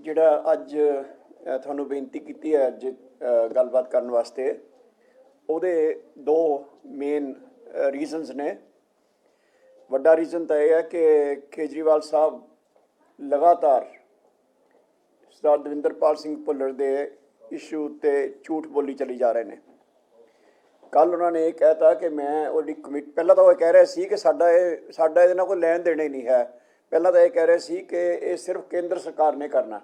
ਜਿਹੜਾ ਅੱਜ ਤੁਹਾਨੂੰ ਬੇਨਤੀ ਕੀਤੀ ਹੈ ਅੱਜ ਗੱਲਬਾਤ ਕਰਨ ਵਾਸਤੇ, ਉਹਦੇ ਦੋ ਮੇਨ ਰੀਜ਼ਨਸ ਨੇ। ਵੱਡਾ ਰੀਜ਼ਨ ਤਾਂ ਇਹ ਹੈ ਕਿ ਕੇਜਰੀਵਾਲ ਸਾਹਿਬ ਲਗਾਤਾਰ ਸਰਦਾਰ ਦਵਿੰਦਰਪਾਲ ਸਿੰਘ ਭੁੱਲਰ ਦੇ ਇਸ਼ੂ ਉੱਤੇ ਝੂਠ ਬੋਲੀ ਚਲੀ ਜਾ ਰਹੇ ਨੇ। ਕੱਲ੍ਹ ਉਹਨਾਂ ਨੇ ਇਹ ਕਹਿਤਾ ਕਿ ਮੈਂ ਉਹਦੀ ਕਮੇਟੀ, ਪਹਿਲਾਂ ਤਾਂ ਉਹ ਕਹਿ ਰਹੇ ਸੀ ਕਿ ਸਾਡਾ ਇਹਦੇ ਨਾਲ ਕੋਈ ਲੈਣ ਦੇਣ ਹੀ ਨਹੀਂ ਹੈ। ਪਹਿਲਾਂ ਤਾਂ ਇਹ ਕਹਿ ਰਹੇ ਸੀ ਕਿ ਇਹ ਸਿਰਫ ਕੇਂਦਰ ਸਰਕਾਰ ਨੇ ਕਰਨਾ,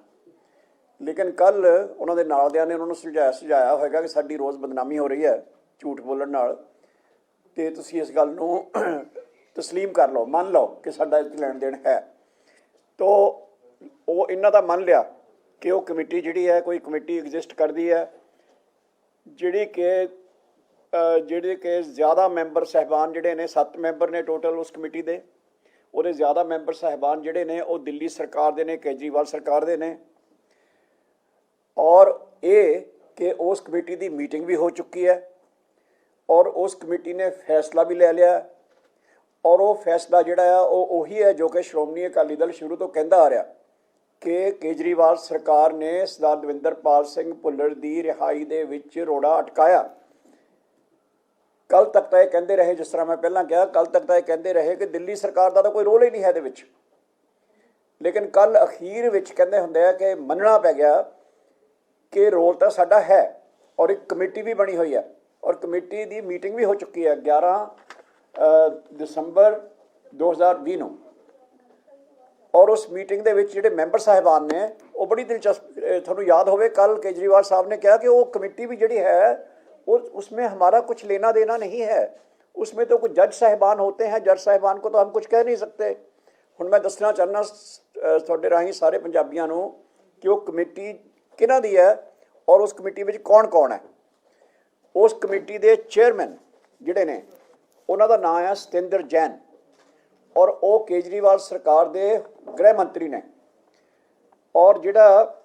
ਲੇਕਿਨ ਕੱਲ੍ਹ ਉਹਨਾਂ ਦੇ ਨਾਲ ਦਿਆਂ ਨੇ ਉਹਨਾਂ ਨੂੰ ਸੁਝਾਇਆ ਹੋਏਗਾ ਕਿ ਸਾਡੀ ਰੋਜ਼ ਬਦਨਾਮੀ ਹੋ ਰਹੀ ਹੈ ਝੂਠ ਬੋਲਣ ਨਾਲ, ਅਤੇ ਤੁਸੀਂ ਇਸ ਗੱਲ ਨੂੰ ਤਸਲੀਮ ਕਰ ਲਓ, ਮੰਨ ਲਓ ਕਿ ਸਾਡਾ ਇਹ ਲੈਣ ਦੇਣ ਹੈ। ਤੋ ਉਹ ਇਹਨਾਂ ਦਾ ਮੰਨ ਲਿਆ ਕਿ ਉਹ ਕਮੇਟੀ ਜਿਹੜੀ ਹੈ, ਕੋਈ ਕਮੇਟੀ ਐਗਜ਼ਿਸਟ ਕਰਦੀ ਹੈ ਜਿਹੜੀ ਕਿ ਜ਼ਿਆਦਾ ਮੈਂਬਰ ਸਾਹਿਬਾਨ ਜਿਹੜੇ ਨੇ, 7 ਮੈਂਬਰ ਨੇ ਟੋਟਲ ਉਸ ਕਮੇਟੀ ਦੇ, ਉਹਦੇ ਜ਼ਿਆਦਾ ਮੈਂਬਰ ਸਾਹਿਬਾਨ ਜਿਹੜੇ ਨੇ ਉਹ ਦਿੱਲੀ ਸਰਕਾਰ ਦੇ ਨੇ, ਕੇਜਰੀਵਾਲ ਸਰਕਾਰ ਦੇ ਨੇ। ਔਰ ਇਹ ਕਿ ਉਸ ਕਮੇਟੀ ਦੀ ਮੀਟਿੰਗ ਵੀ ਹੋ ਚੁੱਕੀ ਹੈ ਔਰ ਉਸ ਕਮੇਟੀ ਨੇ ਫੈਸਲਾ ਵੀ ਲੈ ਲਿਆ, ਔਰ ਉਹ ਫੈਸਲਾ ਜਿਹੜਾ ਆ ਉਹ ਉਹੀ ਹੈ ਜੋ ਕਿ ਸ਼੍ਰੋਮਣੀ ਅਕਾਲੀ ਦਲ ਸ਼ੁਰੂ ਤੋਂ ਕਹਿੰਦਾ ਆ ਰਿਹਾ ਕਿ ਕੇਜਰੀਵਾਲ ਸਰਕਾਰ ਨੇ ਸਰਦਾਰ ਦਵਿੰਦਰਪਾਲ ਸਿੰਘ ਭੁੱਲਰ ਦੀ ਰਿਹਾਈ ਦੇ ਵਿੱਚ ਰੋੜਾ ਅਟਕਾਇਆ। ਕੱਲ੍ਹ ਤੱਕ ਤਾਂ ਇਹ ਕਹਿੰਦੇ ਰਹੇ, ਜਿਸ ਤਰ੍ਹਾਂ ਮੈਂ ਪਹਿਲਾਂ ਕਿਹਾ, ਕੱਲ੍ਹ ਤੱਕ ਤਾਂ ਇਹ ਕਹਿੰਦੇ ਰਹੇ ਕਿ ਦਿੱਲੀ ਸਰਕਾਰ ਦਾ ਤਾਂ ਕੋਈ ਰੋਲ ਹੀ ਨਹੀਂ ਹੈ ਇਹਦੇ ਵਿੱਚ, ਲੇਕਿਨ ਕੱਲ੍ਹ ਅਖੀਰ ਵਿੱਚ ਕਹਿੰਦੇ ਹੁੰਦੇ ਆ ਕਿ ਮੰਨਣਾ ਪੈ ਗਿਆ ਕਿ ਰੋਲ ਤਾਂ ਸਾਡਾ ਹੈ, ਔਰ ਇੱਕ ਕਮੇਟੀ ਵੀ ਬਣੀ ਹੋਈ ਹੈ ਔਰ ਕਮੇਟੀ ਦੀ ਮੀਟਿੰਗ ਵੀ ਹੋ ਚੁੱਕੀ ਹੈ 11 ਦਸੰਬਰ 2020 ਨੂੰ। ਔਰ ਉਸ ਮੀਟਿੰਗ ਦੇ ਵਿੱਚ ਜਿਹੜੇ ਮੈਂਬਰ ਸਾਹਿਬਾਨ ਨੇ ਉਹ ਬੜੀ ਦਿਲਚਸਪ, ਤੁਹਾਨੂੰ ਯਾਦ ਹੋਵੇ ਕੱਲ੍ਹ ਕੇਜਰੀਵਾਲ ਸਾਹਿਬ ਨੇ ਕਿਹਾ कि वो कमेटी भी जड़ी है वो उसमें हमारा कुछ लेना देना नहीं है, उसमें तो कुछ जज साहिबान होते हैं, जज साहिबान को तो हम कुछ कह नहीं सकते। ਹੁਣ ਮੈਂ ਦੱਸਣਾ ਚਾਹੁੰਦਾ ਤੁਹਾਡੇ ਰਾਹੀਂ ਸਾਰੇ ਪੰਜਾਬੀਆਂ ਨੂੰ ਕਿ ਉਹ ਕਮੇਟੀ ਕਿਹਨਾਂ ਦੀ ਹੈ ਔਰ ਉਸ ਕਮੇਟੀ ਵਿੱਚ ਕੌਣ ਕੌਣ ਹੈ। ਉਸ ਕਮੇਟੀ ਦੇ ਚੇਅਰਮੈਨ ਜਿਹੜੇ ਨੇ ਉਹਨਾਂ ਦਾ ਨਾਮ ਹੈ ਸਤਿੰਦਰ ਜੈਨ, ਔਰ ਉਹ ਕੇਜਰੀਵਾਲ ਸਰਕਾਰ ਦੇ ਗ੍ਰਹਿ ਮੰਤਰੀ ਨੇ। ਔਰ ਜਿਹੜਾ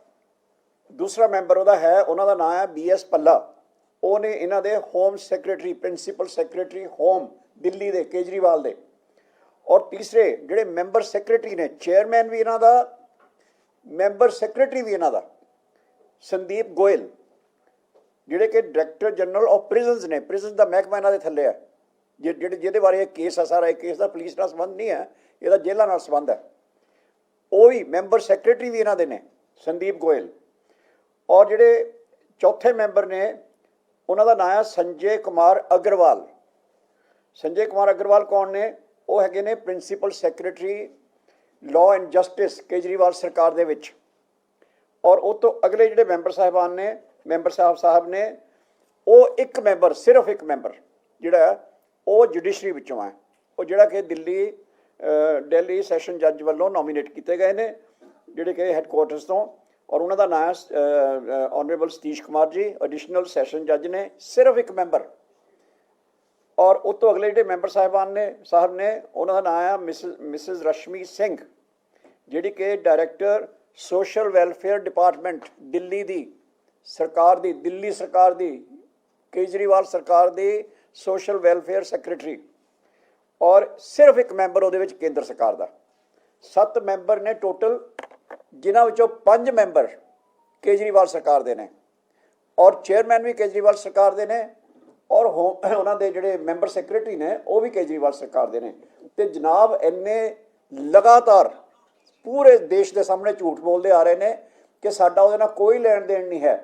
ਦੂਸਰਾ ਮੈਂਬਰ ਉਹਦਾ ਹੈ ਉਹਨਾਂ ਦਾ ਨਾਮ ਹੈ BS ਪੱਲਾ, ਉਹ ਨੇ ਇਹਨਾਂ ਦੇ home secretary, principal secretary home Delhi ਦੇ ਕੇਜਰੀਵਾਲ ਦੇ। ਔਰ ਤੀਸਰੇ ਜਿਹੜੇ ਮੈਂਬਰ ਸੈਕਟਰੀ ਨੇ, ਚੇਅਰਮੈਨ ਵੀ ਇਹਨਾਂ ਦਾ, ਮੈਂਬਰ ਸੈਕਟਰੀ ਵੀ ਇਹਨਾਂ ਦਾ ਸੰਦੀਪ ਗੋਇਲ, ਜਿਹੜੇ ਕਿ ਡਾਇਰੈਕਟਰ ਜਨਰਲ ਆਫ ਪ੍ਰਿਜ਼ਨਸ ਨੇ। ਪ੍ਰਿਜ਼ਨਸ ਦਾ ਮਹਿਕਮਾ ਇਹਨਾਂ ਦੇ ਥੱਲੇ ਹੈ, ਜਿਹਦੇ ਬਾਰੇ ਇਹ ਕੇਸ ਹੈ ਸਾਰਾ। ਇਹ ਕੇਸ ਦਾ ਪੁਲਿਸ ਨਾਲ ਸੰਬੰਧ ਨਹੀਂ ਹੈ, ਇਹਦਾ ਜੇਲ੍ਹਾਂ ਨਾਲ ਸੰਬੰਧ ਹੈ। ਉਹ ਵੀ ਮੈਂਬਰ ਸੈਕਟਰੀ ਵੀ ਇਹਨਾਂ ਦੇ ਨੇ, ਸੰਦੀਪ ਗੋਇਲ। ਔਰ ਜਿਹੜੇ ਚੌਥੇ ਮੈਂਬਰ ਨੇ ਉਹਨਾਂ ਦਾ ਨਾਮ ਹੈ ਸੰਜੇ ਕੁਮਾਰ ਅਗਰਵਾਲ। ਸੰਜੇ ਕੁਮਾਰ ਅਗਰਵਾਲ ਕੌਣ ਨੇ? ਉਹ ਹੈਗੇ ਨੇ principal secretary law and justice Kejriwal ਸਰਕਾਰ ਦੇ ਵਿੱਚ। ਔਰ ਉਹ ਤੋਂ ਅਗਲੇ ਜਿਹੜੇ ਮੈਂਬਰ ਸਾਹਿਬਾਨ ਨੇ, ਮੈਂਬਰ ਸਾਹਿਬ ਨੇ, ਉਹ ਇੱਕ ਮੈਂਬਰ, ਸਿਰਫ ਇੱਕ ਮੈਂਬਰ ਜਿਹੜਾ ਉਹ ਜੁਡੀਸ਼ਰੀ ਵਿੱਚੋਂ ਹੈ, ਉਹ ਜਿਹੜਾ ਕਿ ਦਿੱਲੀ ਸੈਸ਼ਨ ਜੱਜ ਵੱਲੋਂ ਨੋਮੀਨੇਟ ਕੀਤੇ ਗਏ ਨੇ, ਜਿਹੜੇ ਕਿ ਹੈੱਡਕੁਆਰਟਰਸ ਤੋਂ। ਔਰ ਉਹਨਾਂ ਦਾ ਨਾਮ honourable Satish Kumar ji, additional session ਜੱਜ ਨੇ, ਸਿਰਫ ਇੱਕ ਮੈਂਬਰ। ਔਰ ਉਹ ਤੋਂ ਅਗਲੇ ਜਿਹੜੇ ਮੈਂਬਰ ਸਾਹਿਬ ਨੇ ਉਹਨਾਂ ਦਾ ਨਾਮ ਹੈ ਮਿਸਿਸ ਰਸ਼ਮੀ ਸਿੰਘ, ਜਿਹੜੀ ਕਿ director social welfare department Delhi ਦੀ ਸਰਕਾਰ ਦੀ, ਦਿੱਲੀ ਸਰਕਾਰ ਦੀ, ਕੇਜਰੀਵਾਲ ਸਰਕਾਰ ਦੀ ਸੋਸ਼ਲ ਵੈਲਫੇਅਰ ਸੈਕਟਰੀ। ਔਰ ਸਿਰਫ ਇੱਕ ਮੈਂਬਰ ਉਹਦੇ ਵਿੱਚ ਕੇਂਦਰ ਸਰਕਾਰ ਦਾ। 7 ਮੈਂਬਰ ਨੇ ਟੋਟਲ, ਜਿਨ੍ਹਾਂ ਵਿੱਚੋਂ 5 ਮੈਂਬਰ ਕੇਜਰੀਵਾਲ ਸਰਕਾਰ ਦੇ ਨੇ ਔਰ ਚੇਅਰਮੈਨ ਵੀ ਕੇਜਰੀਵਾਲ ਸਰਕਾਰ ਦੇ ਨੇ, ਔਰ ਉਹਨਾਂ ਦੇ ਜਿਹੜੇ ਮੈਂਬਰ ਸੈਕਟਰੀ ਨੇ ਉਹ ਵੀ ਕੇਜਰੀਵਾਲ ਸਰਕਾਰ ਦੇ ਨੇ। ਅਤੇ ਜਨਾਬ ਇੰਨੇ ਲਗਾਤਾਰ ਪੂਰੇ ਦੇਸ਼ ਦੇ ਸਾਹਮਣੇ ਝੂਠ ਬੋਲਦੇ ਆ ਰਹੇ ਨੇ ਕਿ ਸਾਡਾ ਉਹਦੇ ਨਾਲ ਕੋਈ ਲੈਣ ਦੇਣ ਨਹੀਂ ਹੈ।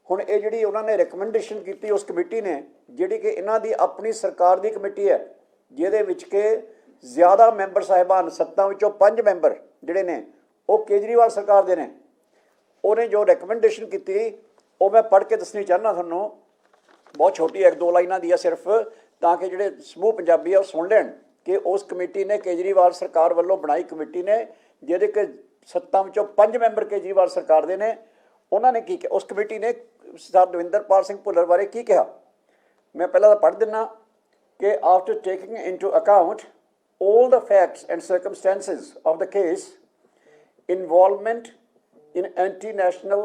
ਹੁਣ ਇਹ ਜਿਹੜੀ ਉਹਨਾਂ ਨੇ ਰਿਕਮੈਂਡੇਸ਼ਨ ਕੀਤੀ ਉਸ ਕਮੇਟੀ ਨੇ, ਜਿਹੜੀ ਕਿ ਇਹਨਾਂ ਦੀ ਆਪਣੀ ਸਰਕਾਰ ਦੀ ਕਮੇਟੀ ਹੈ, ਜਿਹਦੇ ਵਿੱਚ ਕਿ ਜ਼ਿਆਦਾ ਮੈਂਬਰ ਸਾਹਿਬਾਨ, 7 ਵਿੱਚੋਂ 5 ਮੈਂਬਰ ਜਿਹੜੇ ਨੇ ਉਹ ਕੇਜਰੀਵਾਲ ਸਰਕਾਰ ਦੇ ਨੇ। ਉਹਨੇ ਜੋ ਰਿਕਮੈਂਡੇਸ਼ਨ ਕੀਤੀ ਉਹ ਮੈਂ ਪੜ੍ਹ ਕੇ ਦੱਸਣੀ ਚਾਹੁੰਦਾ ਤੁਹਾਨੂੰ। ਬਹੁਤ ਛੋਟੀ 1-2 ਲਾਈਨਾਂ ਦੀ ਹੈ ਸਿਰਫ, ਤਾਂ ਕਿ ਜਿਹੜੇ ਸਮੂਹ ਪੰਜਾਬੀ ਆ ਉਹ ਸੁਣ ਲੈਣ ਕਿ ਉਸ ਕਮੇਟੀ ਨੇ, ਕੇਜਰੀਵਾਲ ਸਰਕਾਰ ਵੱਲੋਂ ਬਣਾਈ ਕਮੇਟੀ ਨੇ, ਜਿਹਦੇ ਕਿ 7 ਵਿੱਚੋਂ 5 ਮੈਂਬਰ ਕੇਜਰੀਵਾਲ ਸਰਕਾਰ ਦੇ ਨੇ। ਉਹਨਾਂ ਨੇ ਕੀ ਕਿਹਾ, ਉਸ ਕਮੇਟੀ ਨੇ ਸਰਦਾਰ ਦਵਿੰਦਰਪਾਲ ਸਿੰਘ ਭੁੱਲਰ ਬਾਰੇ ਕੀ ਕਿਹਾ, ਮੈਂ ਪਹਿਲਾਂ ਤਾਂ ਪੜ੍ਹ ਦਿੰਦਾ ਕਿ after taking into account all the facts and circumstances of the case, involvement in anti-national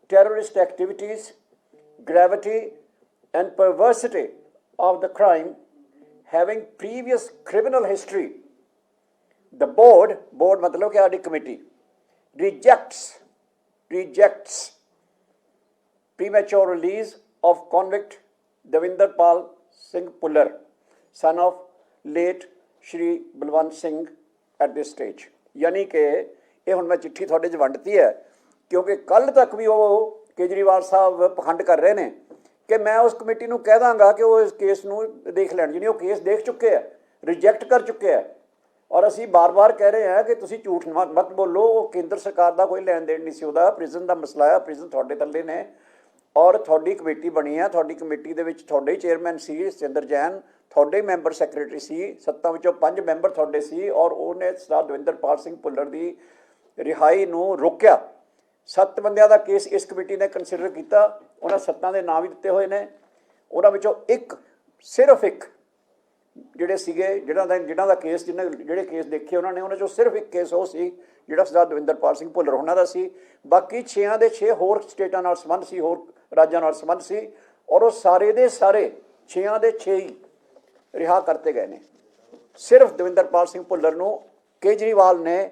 terrorist activities, gravity and perversity of the crime, having previous criminal history, the board matlab कि आदि committee rejects rejects premature release of convict Davinderpal Singh Pullar, son of late Shri Balwant Singh at this stage। यानी कि ये हुण मैं चिट्ठी तुहाडे 'च वंडती है क्योंकि कल तक भी वो केजरीवाल साहब पखंड कर रहे हैं कि मैं उस कमेटी नूं कह दांगा कि वो इस केस नूं देख लैण, जिहने वो केस देख चुके हैं, रिजैक्ट कर चुके हैं। और असी बार बार कह रहे हैं कि तुसीं झूठ मत बोलो, वो केंद्र सरकार का कोई लैन देन नहीं सी, उहदा प्रिजन का मसला है, प्रिजन तुहाडे थल्ले ने और तुहाडी कमेटी बनी है, तुहाडी कमेटी दे विच तुहाडे ही चेयरमैन सी सतिंदर जैन, तुहाडे मैंबर सैक्रटरी सी, 7 विचों 5 मैंबर तुहाडे सी और उहने सरदार दविंदरपाल सिंह भुल्लर की रिहाई नूं रोकिया। 7 बंदियां दा केस इस कमेटी ने कंसीडर किया, उन्हें 7 के नाम भी दिते हुए हैं। उन्हां विचों एक सिर्फ एक जिहड़े सीगे जिन्हां दा केस जिहड़े केस देखे उन्होंने उन्हां चों सिर्फ एक केस वो सी जिहड़ा सरदार दविंदरपाल सिंह भुल्लर उन्हां दा सी। बाकी 6 के 6 होर स्टेटां नाल संबंध सी, होर राज्यां नाल संबंध सी और वो सारे दे सारे 6 के 6 ही रिहा करते गए ने। सिर्फ दविंदरपाल सिंह भुल्लर नूं केजरीवाल ने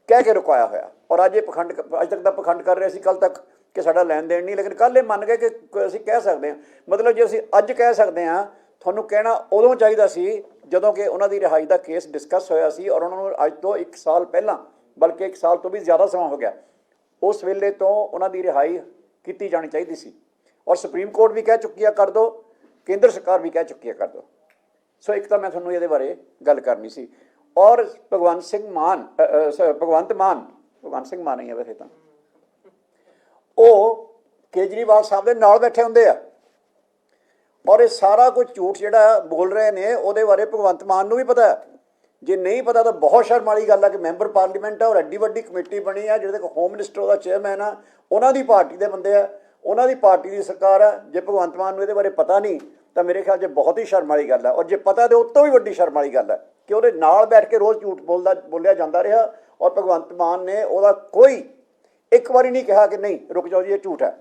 कह के रुकाया होया और अज ये पखंड अज तक का पखंड कर रहे सी कल तक कि साडा लैन देन नहीं, लेकिन कल ये मन गए कि असीं कह सकते हैं। मतलब जो असीं अज कह सकते हैं, तुहानूं कहना उदों चाहिदा सी जदों कि उन्हां दी रिहाई का केस डिस्कस होया सी और उन्होंने अज तो 1 साल पहलां, बल्कि 1 साल तो भी ज़्यादा समा हो गया, उस वेले तो उन्हां दी रिहाई की जानी चाहिए सी और सुप्रीम कोर्ट भी कह चुकी है कर दो, केंद्र सरकार भी कह चुकी है कर दो। सो एक तो मैं तुहानूं इहदे बारे गल करनी सी। और भगवंत सिंह मान ही है वैसे तो वो केजरीवाल साहब के नाल बैठे होंदे आ और ये सारा कुछ झूठ जिहड़ा बोल रहे हैं उहदे बारे भगवंत मान नूं भी पता है। जे नहीं पता तो बहुत शर्म वाली गल है कि मैंबर पार्लीमेंट है और एड्डी वड्डी कमेटी बनी है जिहदे होम मिनिस्टर उहदा चेयरमैन है, उन्हां दी पार्टी के बंदे है, उन्हां दी पार्टी की सरकार है। जे भगवंत मान नूं इहदे बारे पता नहीं तो मेरे ख्याल से बहुत ही शर्म वाली गल है। और जे पता तो उस तो भी वड्डी शर्म वाली गल है कि उहदे नाल बैठ के रोज़ झूठ बोलिया जाता रहा और भगवंत मान ने उहदा कोई एक बारी नहीं कहा कि नहीं रुक जाओ जी ये झूठ है।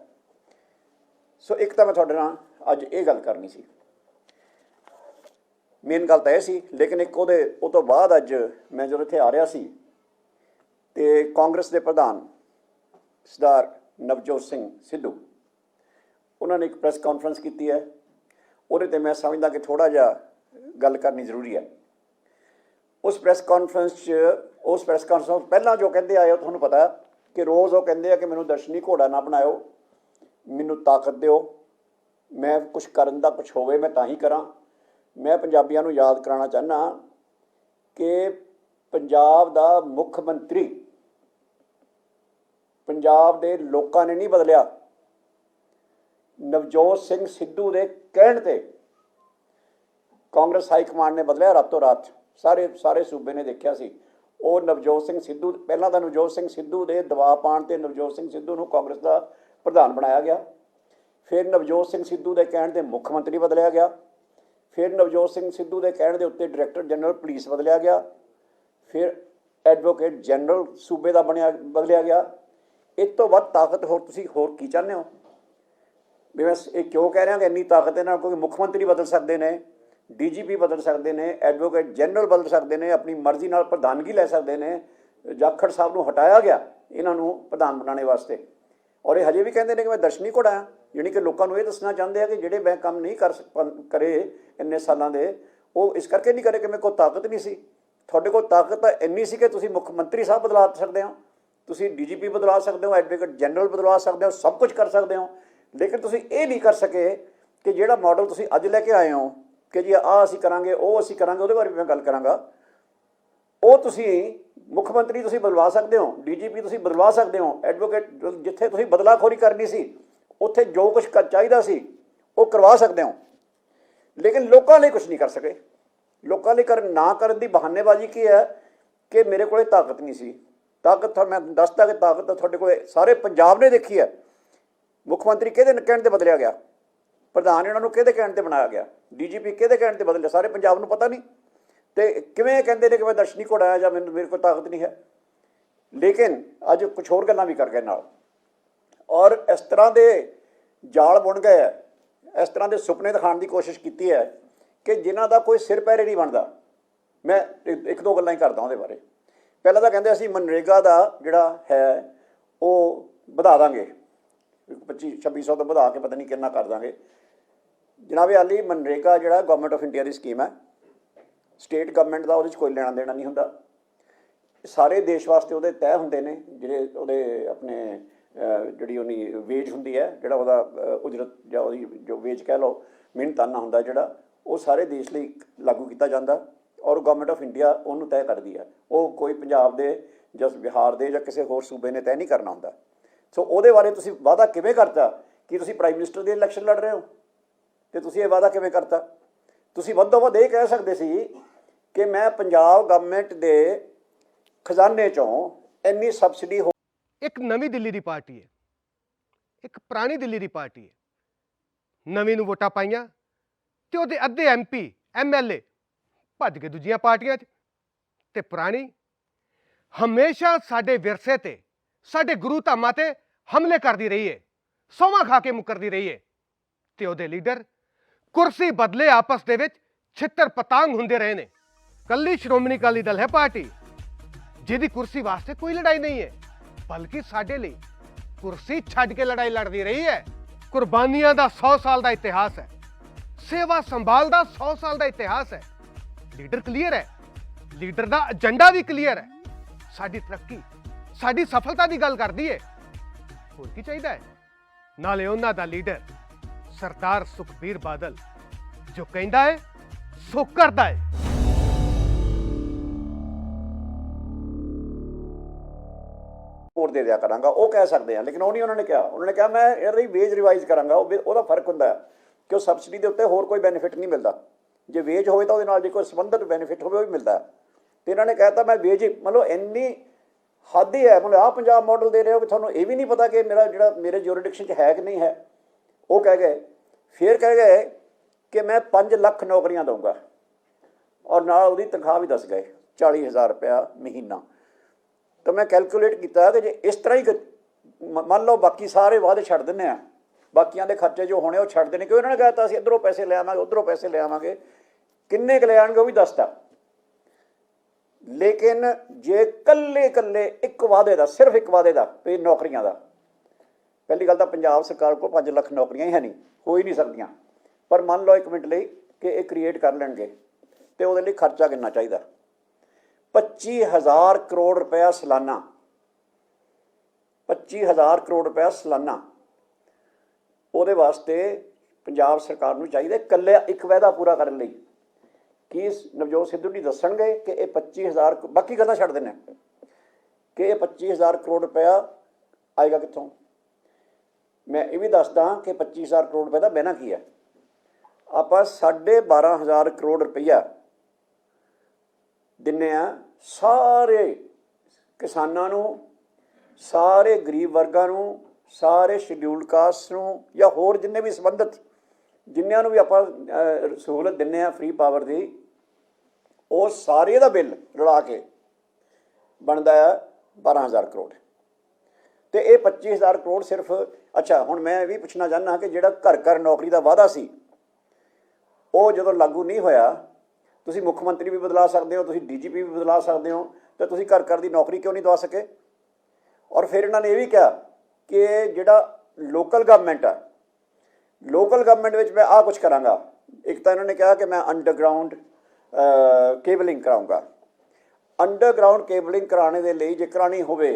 सो एक तो मैं तुहाडे नाल अज ये गल करनी सी, मेन गल तो यह सी। लेकिन एक उस तो बाद अज मैं जो इत्थे आ रहा सी ते कांग्रेस के प्रधान सरदार नवजोत सिंह सिद्धू उन्होंने एक प्रैस कॉन्फ्रेंस की है, उहदे ते मैं समझदा कि थोड़ा जिहा गल करनी जरूरी है। उस प्रैस कॉन्फ्रेंस पहला जो कहते आए तुहानूं पता कि रोज़ वो कहते कि मैनूं दर्शनी घोड़ा ना बनाओ, मैनूं ताकत दिओ, मैं कुछ करन दा कुछ होवे मैं तां ही करां। मैं पंजाबियां नूं याद कराना चाहना कि पंजाब दा मुख मंत्री पंजाब दे लोकां ने नहीं बदलिया, नवजोत सिंह सिद्धू दे कहण ते कांग्रेस हाईकमांड ने बदलिया रातों रात। सारे सूबे ने देखा सी वो नवजोत सिंह सिद्धू पहला तो नवजोत सिंह सिद्धू के दबाव पाण ते नवजोत सिंह सिद्धू नूं कांग्रेस का प्रधान बनाया गया, फिर नवजोत सिंह सिद्धू के कहण ते मुख मंत्री बदलिया गया, फिर नवजोत सिंह सिद्धू के कहण दे उत्ते डायरैक्टर जनरल पुलिस बदलिया गया, फिर एडवोकेट जनरल सूबे का बदलिया गया। इस तो वध ताकत होर तुसीं होर की चाहते हो? भी मैं ये क्यों कह रहा कि इन्नी ताकत है ना, क्योंकि मुख मंत्री बदल सकते हैं, DGP बदल सकते हैं, एडवोकेट जनरल बदल सकते हैं, अपनी मर्जी नाल प्रधानगी लै सकते हैं। जाखड़ साहब नूं हटाया गया इन्हों प्रधान बनाने वास्ते और ये हजे भी कहते हैं कि मैं दर्शनी घोड़ा हाँ, यानी कि लोगों को ये दसना चाहते हैं कि जिहड़े मैं काम नहीं करे इन्ने सालों के वो इस करके नहीं करे कि मेरे को ताकत नहीं सी। तुहाडे कोल ताकत तो इन्नी सी कि तुसीं मुख मंत्री साहब बदला सकते हो, तुसीं DGP बदला सकते हो, एडवोकेट जनरल बदला सकते हो, सब कुछ कर सकते हो। लेकिन तुसीं ये नहीं कर सके कि जिहड़ा मॉडल तुसीं अज लैके आए हो कि जी असीं करांगे वो असीं करांगे, उहदे बारे मैं गल करांगा। वो तुसीं मुख मंत्री तुसीं बदलवा सकते हो, DGP तुसीं बदलवा सकते हो, एडवोकेट जिथे तुसीं बदलाखोरी करनी सी उत्थे जो कुछ चाहिदा सी वो करवा सकते हो। लेकिन लोगों लिए कुछ नहीं कर सके। लोगों लिए ना करन दी बहानेबाजी की है कि मेरे को ताकत नहीं सी। ताकत मैं दसदा कि ताकत तो तुहाडे कोल सारे पंजाब ने देखी है। मुख मंत्री किहदे कहण ते बदलिया गया, प्रधान इन्हों किहदे कहण ते बनाया गया, DGP किहदे कहण ते बदलिया, सारे पंजाब नूं पता नहीं। तो किवें कहंदे ने कि मैं दर्शनी घोड़ा है या मेरे को ताकत नहीं है। लेकिन अज कुछ होर गल्लां भी कर गए नाल और इस तरह के जाल बुन गए है, इस तरह के सुपने दिखाने की कोशिश की है कि जिन्हां दा कोई सिर पैरे नहीं बनता। मैं एक दो गल्लां ही करदा उहदे बारे। पहला तो कहंदे असीं मनरेगा दा जिहड़ा है वो ਵਧਾ ਦਾਂਗੇ, 2500 ਤੋਂ ਵਧਾ ਕੇ ਪਤਾ ਨਹੀਂ ਕਿੰਨਾ ਕਰ ਦਾਂਗੇ। ਜਨਾਬੇ ਆਲੀ ਮਨਰੇਗਾ ਜਿਹੜਾ government of India the scheme ਹੈ, ਸਟੇਟ ਗਵਰਨਮੈਂਟ ਦਾ ਉਹਦੇ 'ਚ ਕੋਈ ਲੈਣਾ ਦੇਣਾ ਨਹੀਂ ਹੁੰਦਾ। ਸਾਰੇ ਦੇਸ਼ ਵਾਸਤੇ ਉਹਦੇ ਤੈਅ ਹੁੰਦੇ ਨੇ, ਜਿਹੜੇ ਉਹਦੇ ਆਪਣੇ ਜਿਹੜੀ ਉਹਦੀ ਵੇਜ ਹੁੰਦੀ ਹੈ, ਜਿਹੜਾ ਉਹਦਾ ਉਜਰਤ ਜਾਂ ਉਹਦੀ ਜੋ ਵੇਜ ਕਹਿ ਲਓ, ਮਿਹਨਤਾਨਾ ਹੁੰਦਾ ਜਿਹੜਾ, ਉਹ ਸਾਰੇ ਦੇਸ਼ ਲਈ ਲਾਗੂ ਕੀਤਾ ਜਾਂਦਾ ਔਰ ਗਵਰਨਮੈਂਟ ਆਫ ਇੰਡੀਆ ਉਹਨੂੰ ਤੈਅ ਕਰਦੀ ਹੈ। ਉਹ ਕੋਈ ਪੰਜਾਬ ਦੇ ਜਾਂ ਬਿਹਾਰ ਦੇ ਜਾਂ ਕਿਸੇ ਹੋਰ ਸੂਬੇ ਨੇ ਤੈਅ ਨਹੀਂ ਕਰਨਾ ਹੁੰਦਾ। ਸੋ ਉਹਦੇ ਬਾਰੇ ਤੁਸੀਂ ਵਾਅਦਾ ਕਿਵੇਂ ਕਰਤਾ ਕਿ ਤੁਸੀਂ ਪ੍ਰਾਈਮ ਮਿਨਿਸਟਰ ਦੀ ਇਲੈਕਸ਼ਨ ਲੜ ਰਹੇ ਹੋ, ਅਤੇ ਤੁਸੀਂ ਇਹ ਵਾਅਦਾ ਕਿਵੇਂ ਕਰਤਾ? ਤੁਸੀਂ ਵੱਧੋ ਵੱਧ ਇਹ ਕਹਿ ਸਕਦੇ ਸੀ ਕਿ ਮੈਂ ਪੰਜਾਬ ਗਵਰਨਮੈਂਟ ਦੇ ਖਜ਼ਾਨੇ 'ਚੋਂ ਇੰਨੀ ਸਬਸਿਡੀ ਹੋ। ਇੱਕ ਨਵੀਂ ਦਿੱਲੀ ਦੀ ਪਾਰਟੀ ਹੈ, ਇੱਕ ਪੁਰਾਣੀ ਦਿੱਲੀ ਦੀ ਪਾਰਟੀ ਹੈ। ਨਵੀਂ ਨੂੰ ਵੋਟਾਂ ਪਾਈਆਂ ਤੇ ਉਹਦੇ ਅੱਧੇ MP MLA ਭੱਜ ਗਏ ਦੂਜੀਆਂ ਪਾਰਟੀਆਂ 'ਚ, ਤੇ ਪੁਰਾਣੀ ਹਮੇਸ਼ਾ ਸਾਡੇ ਵਿਰਸੇ ਤੇ, ਸਾਡੇ ਗੁਰੂ ਧਾਮਾਂ ਤੇ ਹਮਲੇ ਕਰਦੀ ਰਹੀ ਹੈ, ਸੌਵਾਂ ਖਾ ਕੇ ਮੁੱਕਰਦੀ ਰਹੀ ਹੈ, ਤੇ ਉਹਦੇ ਲੀਡਰ ਕੁਰਸੀ ਬਦਲੇ ਆਪਸ ਦੇ ਵਿੱਚ ਛਿੱਤਰ ਪਤੰਗ ਹੁੰਦੇ ਰਹੇ ਨੇ। ਕੱਲੀ ਸ਼੍ਰੋਮਣੀ ਅਕਾਲੀ ਦਲ ਹੈ ਪਾਰਟੀ ਜਿਹਦੀ ਕੁਰਸੀ ਵਾਸਤੇ ਕੋਈ ਲੜਾਈ ਨਹੀਂ ਹੈ, ਬਲਕਿ ਸਾਡੇ ਲਈ ਕੁਰਸੀ ਛੱਡ ਕੇ ਲੜਾਈ ਲੜਦੀ ਰਹੀ ਹੈ। ਕੁਰਬਾਨੀਆਂ ਦਾ 100 ਸਾਲ ਦਾ ਇਤਿਹਾਸ ਹੈ, ਸੇਵਾ ਸੰਭਾਲ ਦਾ 100 ਸਾਲ ਦਾ ਇਤਿਹਾਸ ਹੈ। ਲੀਡਰ ਕਲੀਅਰ ਹੈ, ਲੀਡਰ ਦਾ ਏਜੰਡਾ ਵੀ ਕਲੀਅਰ ਹੈ। ਸਾਡੀ ਤਰੱਕੀ, ਸਾਡੀ ਸਫਲਤਾ ਦੀ ਗੱਲ ਕਰਦੀ ਹੈ। ਹੋਰ ਕੀ ਚਾਹੀਦਾ ਹੈ? ਨਾਲੇ ਉਹਨਾਂ ਦਾ ਲੀਡਰ ਸਰਦਾਰ ਸੁਖਬੀਰ ਬਾਦਲ ਜੋ ਕਹਿੰਦਾ ਹੈ ਸੋ ਕਰਦਾ ਹੈ। ਵੋਟ ਦੇ ਦਿਆ ਕਰਾਂਗਾ, ਉਹ ਕਹਿ ਸਕਦੇ ਆ, ਲੇਕਿਨ ਉਹ ਨਹੀਂ ਉਹਨਾਂ ਨੇ ਕਿਹਾ। ਉਹਨਾਂ ਨੇ ਕਿਹਾ ਮੈਂ ਇਹਦੀ ਵੇਜ ਰਿਵਾਈਜ਼ ਕਰਾਂਗਾ। ਉਹਦਾ ਫਰਕ ਹੁੰਦਾ ਕਿ ਉਹ ਸਬਸਿਡੀ ਦੇ ਉੱਤੇ ਹੋਰ ਕੋਈ ਬੈਨੀਫਿਟ ਨਹੀਂ ਮਿਲਦਾ। ਜੇ ਵੇਜ ਹੋਵੇ ਤਾਂ ਉਹਦੇ ਨਾਲ ਜੇ ਕੋਈ ਸੰਬੰਧਿਤ ਬੈਨੀਫਿਟ ਹੋਵੇ ਉਹ ਵੀ ਮਿਲਦਾ। ਅਤੇ ਇਹਨਾਂ ਨੇ ਕਹਿਤਾ ਮੈਂ ਵੇਜ, ਮਤਲਬ ਇੰਨੀ ਹੱਦ ਹੀ ਹੈ। ਮਤਲਬ ਆਹ ਪੰਜਾਬ ਮਾਡਲ ਦੇ ਰਹੇ ਹੋ ਕਿ ਤੁਹਾਨੂੰ ਇਹ ਵੀ ਨਹੀਂ ਪਤਾ ਕਿ ਮੇਰਾ ਜਿਹੜਾ ਮੇਰੇ ਜੂਰਿਡਿਕਸ਼ਨ 'ਚ ਹੈ ਕਿ ਨਹੀਂ ਹੈ। ਉਹ ਕਹਿ ਗਏ। ਫਿਰ ਕਹਿ ਗਏ ਕਿ ਮੈਂ 5 ਲੱਖ ਨੌਕਰੀਆਂ ਦਊਂਗਾ ਔਰ ਨਾਲ ਉਹਦੀ ਤਨਖਾਹ ਵੀ ਦੱਸ ਗਏ 40,000 ਰੁਪਇਆ ਮਹੀਨਾ। ਤਾਂ ਮੈਂ ਕੈਲਕੂਲੇਟ ਕੀਤਾ ਕਿ ਜੇ ਇਸ ਤਰ੍ਹਾਂ ਹੀ ਮੰਨ ਲਓ ਬਾਕੀ ਸਾਰੇ ਵਾਅਦੇ ਛੱਡ ਦਿੰਦੇ ਹਾਂ, ਬਾਕੀਆਂ ਦੇ ਖਰਚੇ ਜੋ ਹੋਣੇ ਉਹ ਛੱਡ ਦੇਣੇ, ਕਿਉਂ ਉਹਨਾਂ ਨੇ ਕਹਿਤਾ ਅਸੀਂ ਇੱਧਰੋਂ ਪੈਸੇ ਲੈ ਆਵਾਂਗੇ, ਉੱਧਰੋਂ ਪੈਸੇ ਲੈ ਆਵਾਂਗੇ, ਕਿੰਨੇ ਕੁ ਲੈ ਆਉਣਗੇ ਉਹ ਵੀ ਦੱਸਤਾ। ਲੇਕਿਨ ਜੇ ਇਕੱਲੇ ਇੱਕ ਵਾਅਦੇ ਦਾ, ਸਿਰਫ ਇੱਕ ਵਾਅਦੇ ਦਾ ਵੀ ਨੌਕਰੀਆਂ ਦਾ, ਪਹਿਲੀ ਗੱਲ ਤਾਂ ਪੰਜਾਬ ਸਰਕਾਰ ਕੋਲ 5 ਲੱਖ ਨੌਕਰੀਆਂ ਹੀ ਹੈ ਨਹੀਂ, ਹੋ ਹੀ ਨਹੀਂ ਸਕਦੀਆਂ। ਪਰ ਮੰਨ ਲਓ ਇੱਕ ਮਿੰਟ ਲਈ ਕਿ ਇਹ ਕ੍ਰੀਏਟ ਕਰ ਲੈਣਗੇ ਅਤੇ ਉਹਦੇ ਲਈ ਖਰਚਾ ਕਿੰਨਾ ਚਾਹੀਦਾ? 25,000 ਕਰੋੜ ਰੁਪਇਆ ਸਾਲਾਨਾ। 25,000 ਕਰੋੜ ਰੁਪਇਆ ਸਾਲਾਨਾ। ਉਹਦੇ ਵਾਸਤੇ ਪੰਜਾਬ ਸਰਕਾਰ ਨੂੰ ਚਾਹੀਦਾ ਇਕੱਲੇ ਇੱਕ ਵਾਅਦਾ ਪੂਰਾ ਕਰਨ ਲਈ ਕਿ ਨਵਜੋਤ ਸਿੱਧੂ ਜੀ ਦੱਸਣਗੇ ਕਿ ਇਹ 25,000, ਬਾਕੀ ਗੱਲਾਂ ਛੱਡ ਦਿੰਦੇ ਕਿ ਇਹ 25,000 ਕਰੋੜ ਰੁਪਇਆ ਆਏਗਾ ਕਿੱਥੋਂ। ਮੈਂ ਇਹ ਵੀ ਦੱਸਦਾ ਕਿ 25,000 ਕਰੋੜ ਰੁਪਏ ਦਾ ਬਹਿਣਾ ਕੀ ਹੈ। ਆਪਾਂ 12,500 ਕਰੋੜ ਰੁਪਈਆ ਦਿੰਦੇ ਹਾਂ ਸਾਰੇ ਕਿਸਾਨਾਂ ਨੂੰ, ਸਾਰੇ ਗਰੀਬ ਵਰਗਾਂ ਨੂੰ, ਸਾਰੇ ਸ਼ਡਿਊਲਡ ਕਾਸਟ ਨੂੰ, ਜਾਂ ਹੋਰ ਜਿੰਨੇ ਵੀ ਸੰਬੰਧਿਤ ਜਿੰਨਿਆਂ ਨੂੰ ਵੀ ਆਪਾਂ ਸਹੂਲਤ ਦਿੰਦੇ ਹਾਂ ਫ੍ਰੀ ਪਾਵਰ ਦੀ, ਉਹ ਸਾਰੇ ਦਾ ਬਿੱਲ ਰਲਾ ਕੇ ਬਣਦਾ ਹੈ 12,000 ਕਰੋੜ। ਅਤੇ ਇਹ 25,000 ਕਰੋੜ ਸਿਰਫ। ਅੱਛਾ, ਹੁਣ ਮੈਂ ਇਹ ਵੀ ਪੁੱਛਣਾ ਚਾਹੁੰਦਾ ਕਿ ਜਿਹੜਾ ਘਰ ਨੌਕਰੀ ਦਾ ਵਾਅਦਾ ਸੀ ਉਹ ਜਦੋਂ ਲਾਗੂ ਨਹੀਂ ਹੋਇਆ, ਤੁਸੀਂ ਮੁੱਖ ਮੰਤਰੀ ਵੀ ਬਦਲਾ ਸਕਦੇ ਹੋ, ਤੁਸੀਂ DGP ਵੀ ਬਦਲਾ ਸਕਦੇ ਹੋ, ਤਾਂ ਤੁਸੀਂ ਘਰ ਦੀ ਨੌਕਰੀ ਕਿਉਂ ਨਹੀਂ ਦਵਾ ਸਕੇ? ਔਰ ਫਿਰ ਇਹਨਾਂ ਨੇ ਇਹ ਵੀ ਕਿਹਾ ਕਿ ਜਿਹੜਾ ਲੋਕਲ ਗਵਰਨਮੈਂਟ ਆ, ਲੋਕਲ ਗਵਰਨਮੈਂਟ ਵਿੱਚ ਮੈਂ ਆਹ ਕੁਛ ਕਰਾਂਗਾ। ਇੱਕ ਤਾਂ ਇਹਨਾਂ ਨੇ ਕਿਹਾ ਕਿ ਮੈਂ ਅੰਡਰਗਰਾਊਂਡ ਕੇਬਲਿੰਗ ਕਰਾਊਂਗਾ। ਅੰਡਰਗਰਾਊਂਡ ਕੇਬਲਿੰਗ ਕਰਾਉਣੇ ਦੇ ਲਈ ਜੇ ਕਰਾਉਣੀ ਹੋਵੇ,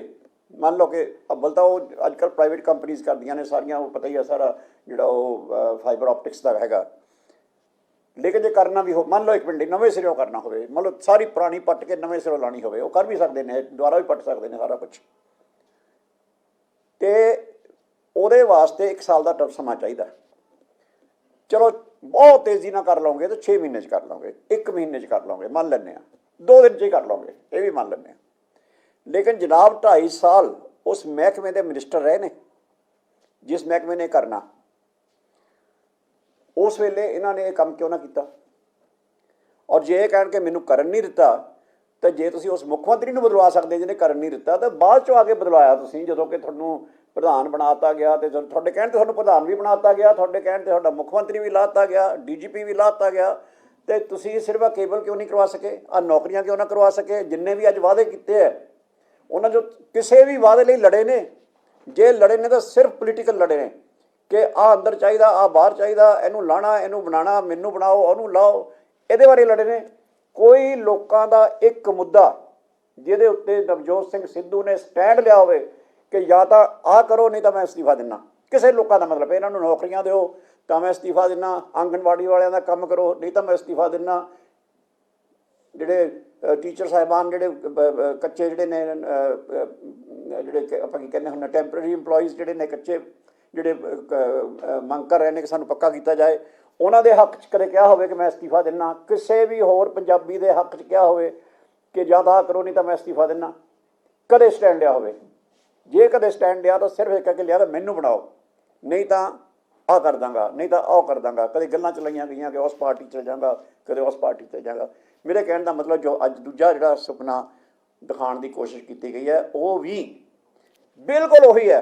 ਮੰਨ ਲਓ ਕਿ ਅੱਵਲ ਤਾਂ ਉਹ ਅੱਜ ਕੱਲ੍ਹ ਪ੍ਰਾਈਵੇਟ ਕੰਪਨੀਜ਼ ਕਰਦੀਆਂ ਨੇ ਸਾਰੀਆਂ, ਉਹ ਪਤਾ ਹੀ ਆ ਸਾਰਾ ਜਿਹੜਾ ਉਹ ਫਾਈਬਰ ਆਪਟਿਕਸ ਦਾ ਹੈਗਾ। ਲੇਕਿਨ ਜੇ ਕਰਨਾ ਵੀ ਹੋ, ਮੰਨ ਲਓ ਇੱਕ ਮਿੰਟ ਨਵੇਂ ਸਿਰਿਓਂ ਕਰਨਾ ਹੋਵੇ, ਮੰਨ ਲਓ ਸਾਰੀ ਪੁਰਾਣੀ ਪੱਟ ਕੇ ਨਵੇਂ ਸਿਰੋਂ ਲਾਉਣੀ ਹੋਵੇ, ਉਹ ਕਰ ਵੀ ਸਕਦੇ ਨੇ, ਦੁਬਾਰਾ ਵੀ ਪੱਟ ਸਕਦੇ ਨੇ ਸਾਰਾ ਕੁਛ। ਅਤੇ ਉਹਦੇ ਵਾਸਤੇ 1 ਸਾਲ ਦਾ ਸਮਾਂ ਚਾਹੀਦਾ। ਚਲੋ ਬਹੁਤ ਤੇਜ਼ੀ ਨਾਲ ਕਰ ਲਓਗੇ ਤਾਂ 6 ਮਹੀਨੇ 'ਚ ਕਰ ਲਓਗੇ, 1 ਮਹੀਨੇ 'ਚ ਕਰ ਲਓਗੇ, ਮੰਨ ਲੈਂਦੇ ਹਾਂ 2 ਦਿਨ 'ਚ ਹੀ ਕਰ ਲਓਗੇ, ਇਹ ਵੀ ਮੰਨ ਲੈਂਦੇ ਹਾਂ। ਲੇਕਿਨ ਜਨਾਬ 2.5 ਸਾਲ ਉਸ ਮਹਿਕਮੇ ਦੇ ਮਿਨਿਸਟਰ ਰਹੇ ਨੇ ਜਿਸ ਮਹਿਕਮੇ ਨੇ ਕਰਨਾ, ਉਸ ਵੇਲੇ ਇਹਨਾਂ ਨੇ ਇਹ ਕੰਮ ਕਿਉਂ ਨਾ ਕੀਤਾ? ਔਰ ਜੇ ਇਹ ਕਹਿਣ ਕਿ ਮੈਨੂੰ ਕਰਨ ਨਹੀਂ ਦਿੱਤਾ, ਤਾਂ ਜੇ ਤੁਸੀਂ ਉਸ ਮੁੱਖ ਮੰਤਰੀ ਨੂੰ ਬਦਲਵਾ ਸਕਦੇ ਜਿਹਨੇ ਕਰਨ ਨਹੀਂ ਦਿੱਤਾ, ਤਾਂ ਬਾਅਦ 'ਚੋਂ ਆ ਕੇ ਬਦਲਵਾਇਆ ਤੁਸੀਂ, ਜਦੋਂ ਕਿ ਤੁਹਾਨੂੰ ਪ੍ਰਧਾਨ ਬਣਾ ਦਿੱਤਾ ਗਿਆ, ਅਤੇ ਤੁਹਾਡੇ ਕਹਿਣ 'ਤੇ ਤੁਹਾਨੂੰ ਪ੍ਰਧਾਨ ਵੀ ਬਣਾ ਦਿੱਤਾ ਗਿਆ, ਤੁਹਾਡੇ ਕਹਿਣ 'ਤੇ ਤੁਹਾਡਾ ਮੁੱਖ ਮੰਤਰੀ ਵੀ ਲਾ ਦਿੱਤਾ ਗਿਆ, DGP ਵੀ ਲਾ ਦਿੱਤਾ ਗਿਆ, ਅਤੇ ਤੁਸੀਂ ਸਿਰਫ ਆ ਕੇਬਲ ਕਿਉਂ ਨਹੀਂ ਕਰਵਾ ਸਕੇ? ਆਹ ਨੌਕਰੀਆਂ ਕਿਉਂ ਨਾ ਕਰਵਾ ਸਕੇ? ਜਿੰਨੇ ਵੀ ਅੱਜ ਵਾਅਦੇ ਕੀਤੇ ਹੈ ਉਹਨਾਂ 'ਚੋਂ ਕਿਸੇ ਵੀ ਵਾਅਦੇ ਲਈ ਲੜੇ ਨੇ ਜੇ ਲੜੇ ਨੇ ਤਾਂ ਸਿਰਫ ਪੋਲੀਟੀਕਲ ਲੜੇ ਨੇ ਕਿ ਆ ਅੰਦਰ ਚਾਹੀਦਾ, ਆ ਬਾਹਰ ਚਾਹੀਦਾ, ਇਹਨੂੰ ਲਾਣਾ, ਇਹਨੂੰ ਬਣਾਉਣਾ, ਮੈਨੂੰ ਬਣਾਓ, ਉਹਨੂੰ ਲਾਓ, ਇਹਦੇ ਬਾਰੇ ਲੜੇ ਨੇ। ਕੋਈ ਲੋਕਾਂ ਦਾ ਇੱਕ ਮੁੱਦਾ ਜਿਹਦੇ ਉੱਤੇ ਨਵਜੋਤ ਸਿੰਘ ਸਿੱਧੂ ਨੇ ਸਟੈਂਡ ਲਿਆ ਹੋਵੇ ਕਿ ਜਾਂ ਤਾਂ ਆਹ ਕਰੋ ਨਹੀਂ ਤਾਂ ਮੈਂ ਅਸਤੀਫਾ ਦਿੰਦਾ, ਕਿਸੇ ਲੋਕਾਂ ਦਾ ਮਤਲਬ ਇਹਨਾਂ ਨੂੰ ਨੌਕਰੀਆਂ ਦਿਓ ਤਾਂ ਮੈਂ ਅਸਤੀਫਾ ਦਿੰਦਾ, ਆਂਗਣਵਾੜੀ ਵਾਲਿਆਂ ਦਾ ਕੰਮ ਕਰੋ ਨਹੀਂ ਤਾਂ ਮੈਂ ਅਸਤੀਫਾ ਦਿੰਦਾ, ਜਿਹੜੇ ਟੀਚਰ ਸਾਹਿਬਾਨ ਜਿਹੜੇ ਕੱਚੇ ਜਿਹੜੇ ਨੇ ਜਿਹੜੇ ਆਪਾਂ ਕੀ ਕਹਿੰਦੇ ਹੁੰਦੇ ਟੈਂਪਰੇਰੀ ਇੰਪਲੋਈਜ਼ ਜਿਹੜੇ ਨੇ ਕੱਚੇ ਜਿਹੜੇ ਮੰਗ ਕਰ ਰਹੇ ਨੇ ਕਿ ਸਾਨੂੰ ਪੱਕਾ ਕੀਤਾ ਜਾਏ, ਉਹਨਾਂ ਦੇ ਹੱਕ 'ਚ ਕਦੇ ਕਿਹਾ ਹੋਵੇ ਕਿ ਮੈਂ ਅਸਤੀਫਾ ਦਿੰਦਾ? ਕਿਸੇ ਵੀ ਹੋਰ ਪੰਜਾਬੀ ਦੇ ਹੱਕ 'ਚ ਕਿਹਾ ਹੋਵੇ ਕਿ ਜਾਂ ਤਾਂ ਕਰੋ ਨਹੀਂ ਤਾਂ ਮੈਂ ਅਸਤੀਫਾ ਦਿੰਦਾ? ਕਦੇ ਸਟੈਂਡ ਲਿਆ ਹੋਵੇ? ਜੇ ਕਦੇ ਸਟੈਂਡ ਲਿਆ ਤਾਂ ਸਿਰਫ ਇੱਕ ਲਿਆ ਤਾਂ ਮੈਨੂੰ ਬਣਾਓ, ਨਹੀਂ ਤਾਂ ਆਹ ਕਰ ਦਾਂਗਾ, ਨਹੀਂ ਤਾਂ ਆਹ ਕਰ ਦਾਂਗਾ। ਕਦੇ ਗੱਲਾਂ ਚਲਾਈਆਂ ਗਈਆਂ ਕਿ ਉਸ ਪਾਰਟੀ 'ਚ ਜਾਵਾਂਗਾ, ਕਦੇ ਉਸ ਪਾਰਟੀ 'ਚ ਜਾਵਾਂਗਾ। ਮੇਰੇ ਕਹਿਣ ਦਾ ਮਤਲਬ ਜੋ ਅੱਜ ਦੂਜਾ ਜਿਹੜਾ ਸੁਪਨਾ ਦਿਖਾਉਣ ਦੀ ਕੋਸ਼ਿਸ਼ ਕੀਤੀ ਗਈ ਹੈ ਉਹ ਵੀ ਬਿਲਕੁਲ ਉਹੀ ਹੈ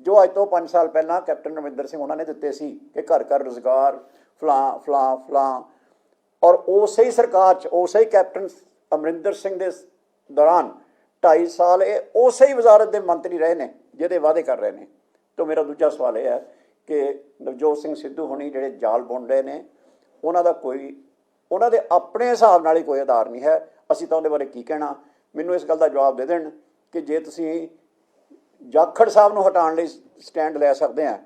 ਜੋ ਅੱਜ ਤੋਂ 5 ਸਾਲ ਪਹਿਲਾਂ ਕੈਪਟਨ ਅਮਰਿੰਦਰ ਸਿੰਘ ਉਹਨਾਂ ਨੇ ਦਿੱਤੇ ਸੀ ਕਿ ਘਰ ਘਰ ਰੁਜ਼ਗਾਰ, ਫਲਾਂ ਫਲਾਂ ਫਲਾਂ। ਔਰ ਉਸੇ ਹੀ ਸਰਕਾਰ 'ਚ ਉਸੇ ਹੀ ਕੈਪਟਨ ਅਮਰਿੰਦਰ ਸਿੰਘ ਦੇ ਦੌਰਾਨ 2.5 ਸਾਲ ਇਹ ਉਸੇ ਹੀ ਵਜ਼ਾਰਤ ਦੇ ਮੰਤਰੀ ਰਹੇ ਨੇ ਜਿਹਦੇ ਵਾਅਦੇ ਕਰ ਰਹੇ ਨੇ। ਤਾਂ ਮੇਰਾ ਦੂਜਾ ਸਵਾਲ ਇਹ ਹੈ ਕਿ ਨਵਜੋਤ ਸਿੰਘ ਸਿੱਧੂ ਹੁਣੀ ਜਿਹੜੇ ਜਾਲ ਬੁਣ ਰਹੇ ਨੇ ਉਹਨਾਂ ਦਾ ਕੋਈ, ਉਹਨਾਂ ਦੇ ਆਪਣੇ ਹਿਸਾਬ ਨਾਲ ਹੀ ਕੋਈ ਆਧਾਰ ਨਹੀਂ ਹੈ। ਅਸੀਂ ਤਾਂ ਉਹਦੇ ਬਾਰੇ ਕੀ ਕਹਿਣਾ? ਮੈਨੂੰ ਇਸ ਗੱਲ ਦਾ ਜਵਾਬ ਦੇ ਦੇਣ ਕਿ ਜੇ ਤੁਸੀਂ ਜਾਖੜ ਸਾਹਿਬ ਨੂੰ ਹਟਾਉਣ ਲਈ ਸਟੈਂਡ ਲੈ ਸਕਦੇ ਹਾਂ,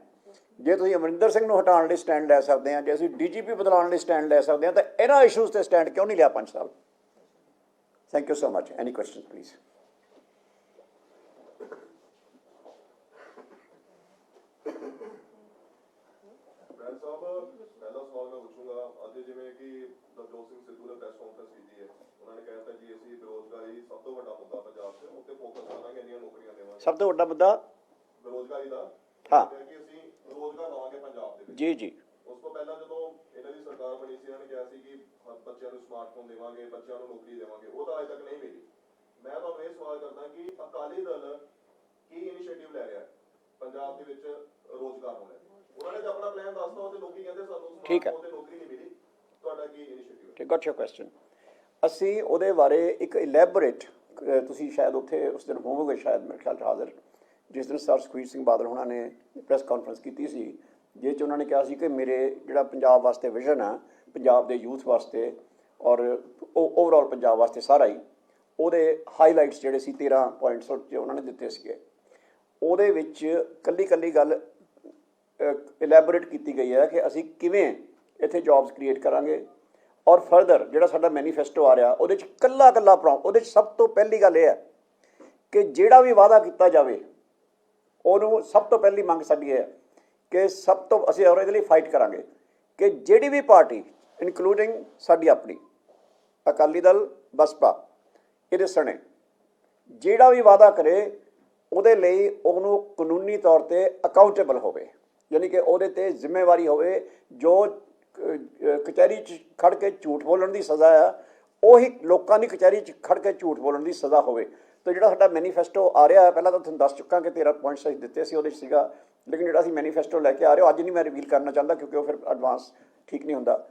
ਜੇ ਤੁਸੀਂ ਅਮਰਿੰਦਰ ਸਿੰਘ ਨੂੰ ਹਟਾਉਣ ਲਈ ਸਟੈਂਡ ਲੈ ਸਕਦੇ ਹਾਂ, ਜੇ ਅਸੀਂ DGP ਬਦਲਾਉਣ ਲਈ ਸਟੈਂਡ ਲੈ ਸਕਦੇ ਹਾਂ, ਤਾਂ ਇਹਨਾਂ ਇਸ਼ੂਜ਼ 'ਤੇ ਸਟੈਂਡ ਕਿਉਂ ਨਹੀਂ ਲਿਆ 5 ਸਾਲ? Thank you so much. Any question please? ਪਹਿਲਾ ਸਵਾਲ ਮੈਂ ਪੁੱਛੂੰਗਾ, ਅੱਜ ਜਿਵੇਂ ਕਿ ਨਵਜੋਤ ਸਿੰਘ ਸਿੱਧੂ ਨੇ ਪ੍ਰੈਸ ਕਾਨਫਰੰਸ ਕੀਤੀ ਹੈ, ਉਹਨਾਂ ਨੇ ਕਹਿਤਾ ਜੀ ਅਸੀਂ ਬੇਰੁਜ਼ਗਾਰੀ ਸਭ ਤੋਂ ਵੱਡਾ ਮੁੱਦਾ ਪੰਜਾਬ 'ਚ, ਉੱਤੇ ਫੋਕਸ ਕਰਾਂਗੇ, ਇੰਨੀਆਂ ਨੌਕਰੀਆਂ ਦੇਵਾਂਗੇ। ਸਭ ਤੋਂ ਵੱਡਾ ਮੁੱਦਾ ਬੇਰੁਜ਼ਗਾਰੀ ਦਾ, ਹਾਂ, ਕਿ ਅਸੀਂ ਰੋਜ਼ਗਾਰ ਲਵਾਂਗੇ ਪੰਜਾਬ ਦੇ ਵਿੱਚ। ਜੀ ਜੀ। ਉਸ ਤੋਂ ਪਹਿਲਾਂ ਜਦੋਂ ਇਹਨਾਂ ਦੀ ਸਰਕਾਰ ਬਣੀ ਸੀ, ਇਹਨਾਂ ਨੇ ਕਿਹਾ ਸੀ ਕਿ ਬੱਚਿਆਂ ਨੂੰ ਸਮਾਰਟਫੋਨ ਦੇਵਾਂਗੇ, ਬੱਚਿਆਂ ਨੂੰ ਨੌਕਰੀ ਦੇਵਾਂਗੇ, ਉਹ ਤਾਂ ਅਜੇ ਤੱਕ ਨਹੀਂ ਮਿਲੀ। ਮੈਂ ਤੁਹਾਨੂੰ ਇਹ ਸਵਾਲ ਕਰਦਾ ਕਿ ਅਕਾਲੀ ਦਲ ਕੀ ਇਨੀਸ਼ੀਏਟਿਵ ਲੈ ਰਿਹਾ ਪੰਜਾਬ ਦੇ ਵਿੱਚ ਰੋਜ਼ਗਾਰ ਨੂੰ ਲੈ ਕੇ? ਉਹਨਾਂ ਨੇ ਤਾਂ ਆਪਣਾ ਪਲਾਨ ਦੱਸਤਾ, ਉਹਦੇ ਲੋਕੀ ਕਹਿੰਦੇ ਸਾਨੂੰ ਸਮਾਰਟਫੋਨ ਤੇ ਨੌਕਰੀ ਨਹੀਂ ਮਿਲੀ, ਤੁਹਾਡਾ ਕੀ ਇਨੀਸ਼ੀਏਟਿਵ ਹੈ? ਠੀਕ, ਗॉट ਯੂਰ ਕੁਐਸਚਨ। ਅਸੀਂ ਉਹਦੇ ਬਾਰੇ ਇੱਕ ਇਲੈਬੋਰੇਟ, ਤੁਸੀਂ ਸ਼ਾਇਦ ਉੱਥੇ ਉਸ ਦਿਨ ਹੋਵੋਗੇ, ਸ਼ਾਇਦ ਮੇਰੇ ਖਿਆਲ 'ਚ ਹਾਜ਼ਰ, ਜਿਸ ਦਿਨ ਸਰ ਸੁਖਬੀਰ ਸਿੰਘ ਬਾਦਲ ਉਹਨਾਂ ਨੇ ਪ੍ਰੈਸ ਕਾਨਫਰੰਸ ਕੀਤੀ ਸੀ, ਜਿਸ 'ਚ ਉਹਨਾਂ ਨੇ ਕਿਹਾ ਸੀ ਕਿ ਮੇਰੇ ਜਿਹੜਾ ਪੰਜਾਬ ਵਾਸਤੇ ਵਿਜ਼ਨ ਆ, ਪੰਜਾਬ ਦੇ ਯੂਥ ਵਾਸਤੇ ਔਰ ਓਵਰਆਲ ਪੰਜਾਬ ਵਾਸਤੇ ਸਾਰਾ ਹੀ, ਉਹਦੇ ਹਾਈਲਾਈਟਸ ਜਿਹੜੇ ਸੀ 13 ਪੁਆਇੰਟਸ ਉਹਨਾਂ ਨੇ ਦਿੱਤੇ ਸੀਗੇ। ਉਹਦੇ ਵਿੱਚ ਕੱਲੀ ਗੱਲ ਇਲੈਬੋਰੇਟ ਕੀਤੀ ਗਈ ਹੈ ਕਿ ਅਸੀਂ ਕਿਵੇਂ ਇੱਥੇ ਜੌਬਸ ਕ੍ਰੀਏਟ ਕਰਾਂਗੇ। ਔਰ ਫਰਦਰ ਜਿਹੜਾ ਸਾਡਾ ਮੈਨੀਫੈਸਟੋ ਆ ਰਿਹਾ ਉਹਦੇ 'ਚ ਕੱਲਾ ਉਹਦੇ 'ਚ ਸਭ ਤੋਂ ਪਹਿਲੀ ਗੱਲ ਇਹ ਹੈ ਕਿ ਜਿਹੜਾ ਵੀ ਵਾਅਦਾ ਕੀਤਾ ਜਾਵੇ ਉਹਨੂੰ ਸਭ ਤੋਂ ਪਹਿਲੀ ਮੰਗ ਸਾਡੀ ਹੈ ਕਿ ਸਭ ਤੋਂ ਅਸੀਂ ਔਰ ਇਹਦੇ ਲਈ ਫਾਈਟ ਕਰਾਂਗੇ ਕਿ ਜਿਹੜੀ ਵੀ ਪਾਰਟੀ ਇਨਕਲੂਡਿੰਗ ਸਾਡੀ ਆਪਣੀ ਅਕਾਲੀ ਦਲ, ਬਸਪਾ, ਇਹਦੇ ਸਣੇ ਜਿਹੜਾ ਵੀ ਵਾਅਦਾ ਕਰੇ ਉਹਦੇ ਲਈ ਉਹਨੂੰ ਕਾਨੂੰਨੀ ਤੌਰ 'ਤੇ ਅਕਾਊਂਟੇਬਲ ਹੋਵੇ, ਯਾਨੀ ਕਿ ਉਹਦੇ 'ਤੇ ਜ਼ਿੰਮੇਵਾਰੀ ਹੋਵੇ। ਜੋ ਕਚਹਿਰੀ 'ਚ ਖੜ੍ਹ ਕੇ ਝੂਠ ਬੋਲਣ ਦੀ ਸਜ਼ਾ ਆ, ਉਹੀ ਲੋਕਾਂ ਦੀ ਕਚਹਿਰੀ 'ਚ ਖੜ੍ਹ ਕੇ ਝੂਠ ਬੋਲਣ ਦੀ ਸਜ਼ਾ ਹੋਵੇ। ਤਾਂ ਜਿਹੜਾ ਸਾਡਾ ਮੈਨੀਫੈਸਟੋ ਆ ਰਿਹਾ ਹੈ, ਪਹਿਲਾਂ ਤਾਂ ਤੁਹਾਨੂੰ ਦੱਸ ਚੁੱਕਾ ਕਿ 13 ਪੁਆਇੰਟਸ ਅਸੀਂ ਦਿੱਤੇ ਸੀ ਉਹਦੇ 'ਚ ਸੀਗਾ, ਲੇਕਿਨ ਜਿਹੜਾ ਅਸੀਂ ਮੈਨੀਫੈਸਟੋ ਲੈ ਕੇ ਆ ਰਹੇ ਹੋ ਅੱਜ ਨਹੀਂ ਮੈਂ ਰਿਵੀਲ ਕਰਨਾ ਚਾਹੁੰਦਾ ਕਿਉਂਕਿ ਉਹ ਫਿਰ ਐਡਵਾਂਸ ਠੀਕ ਨਹੀਂ ਹੁੰਦਾ।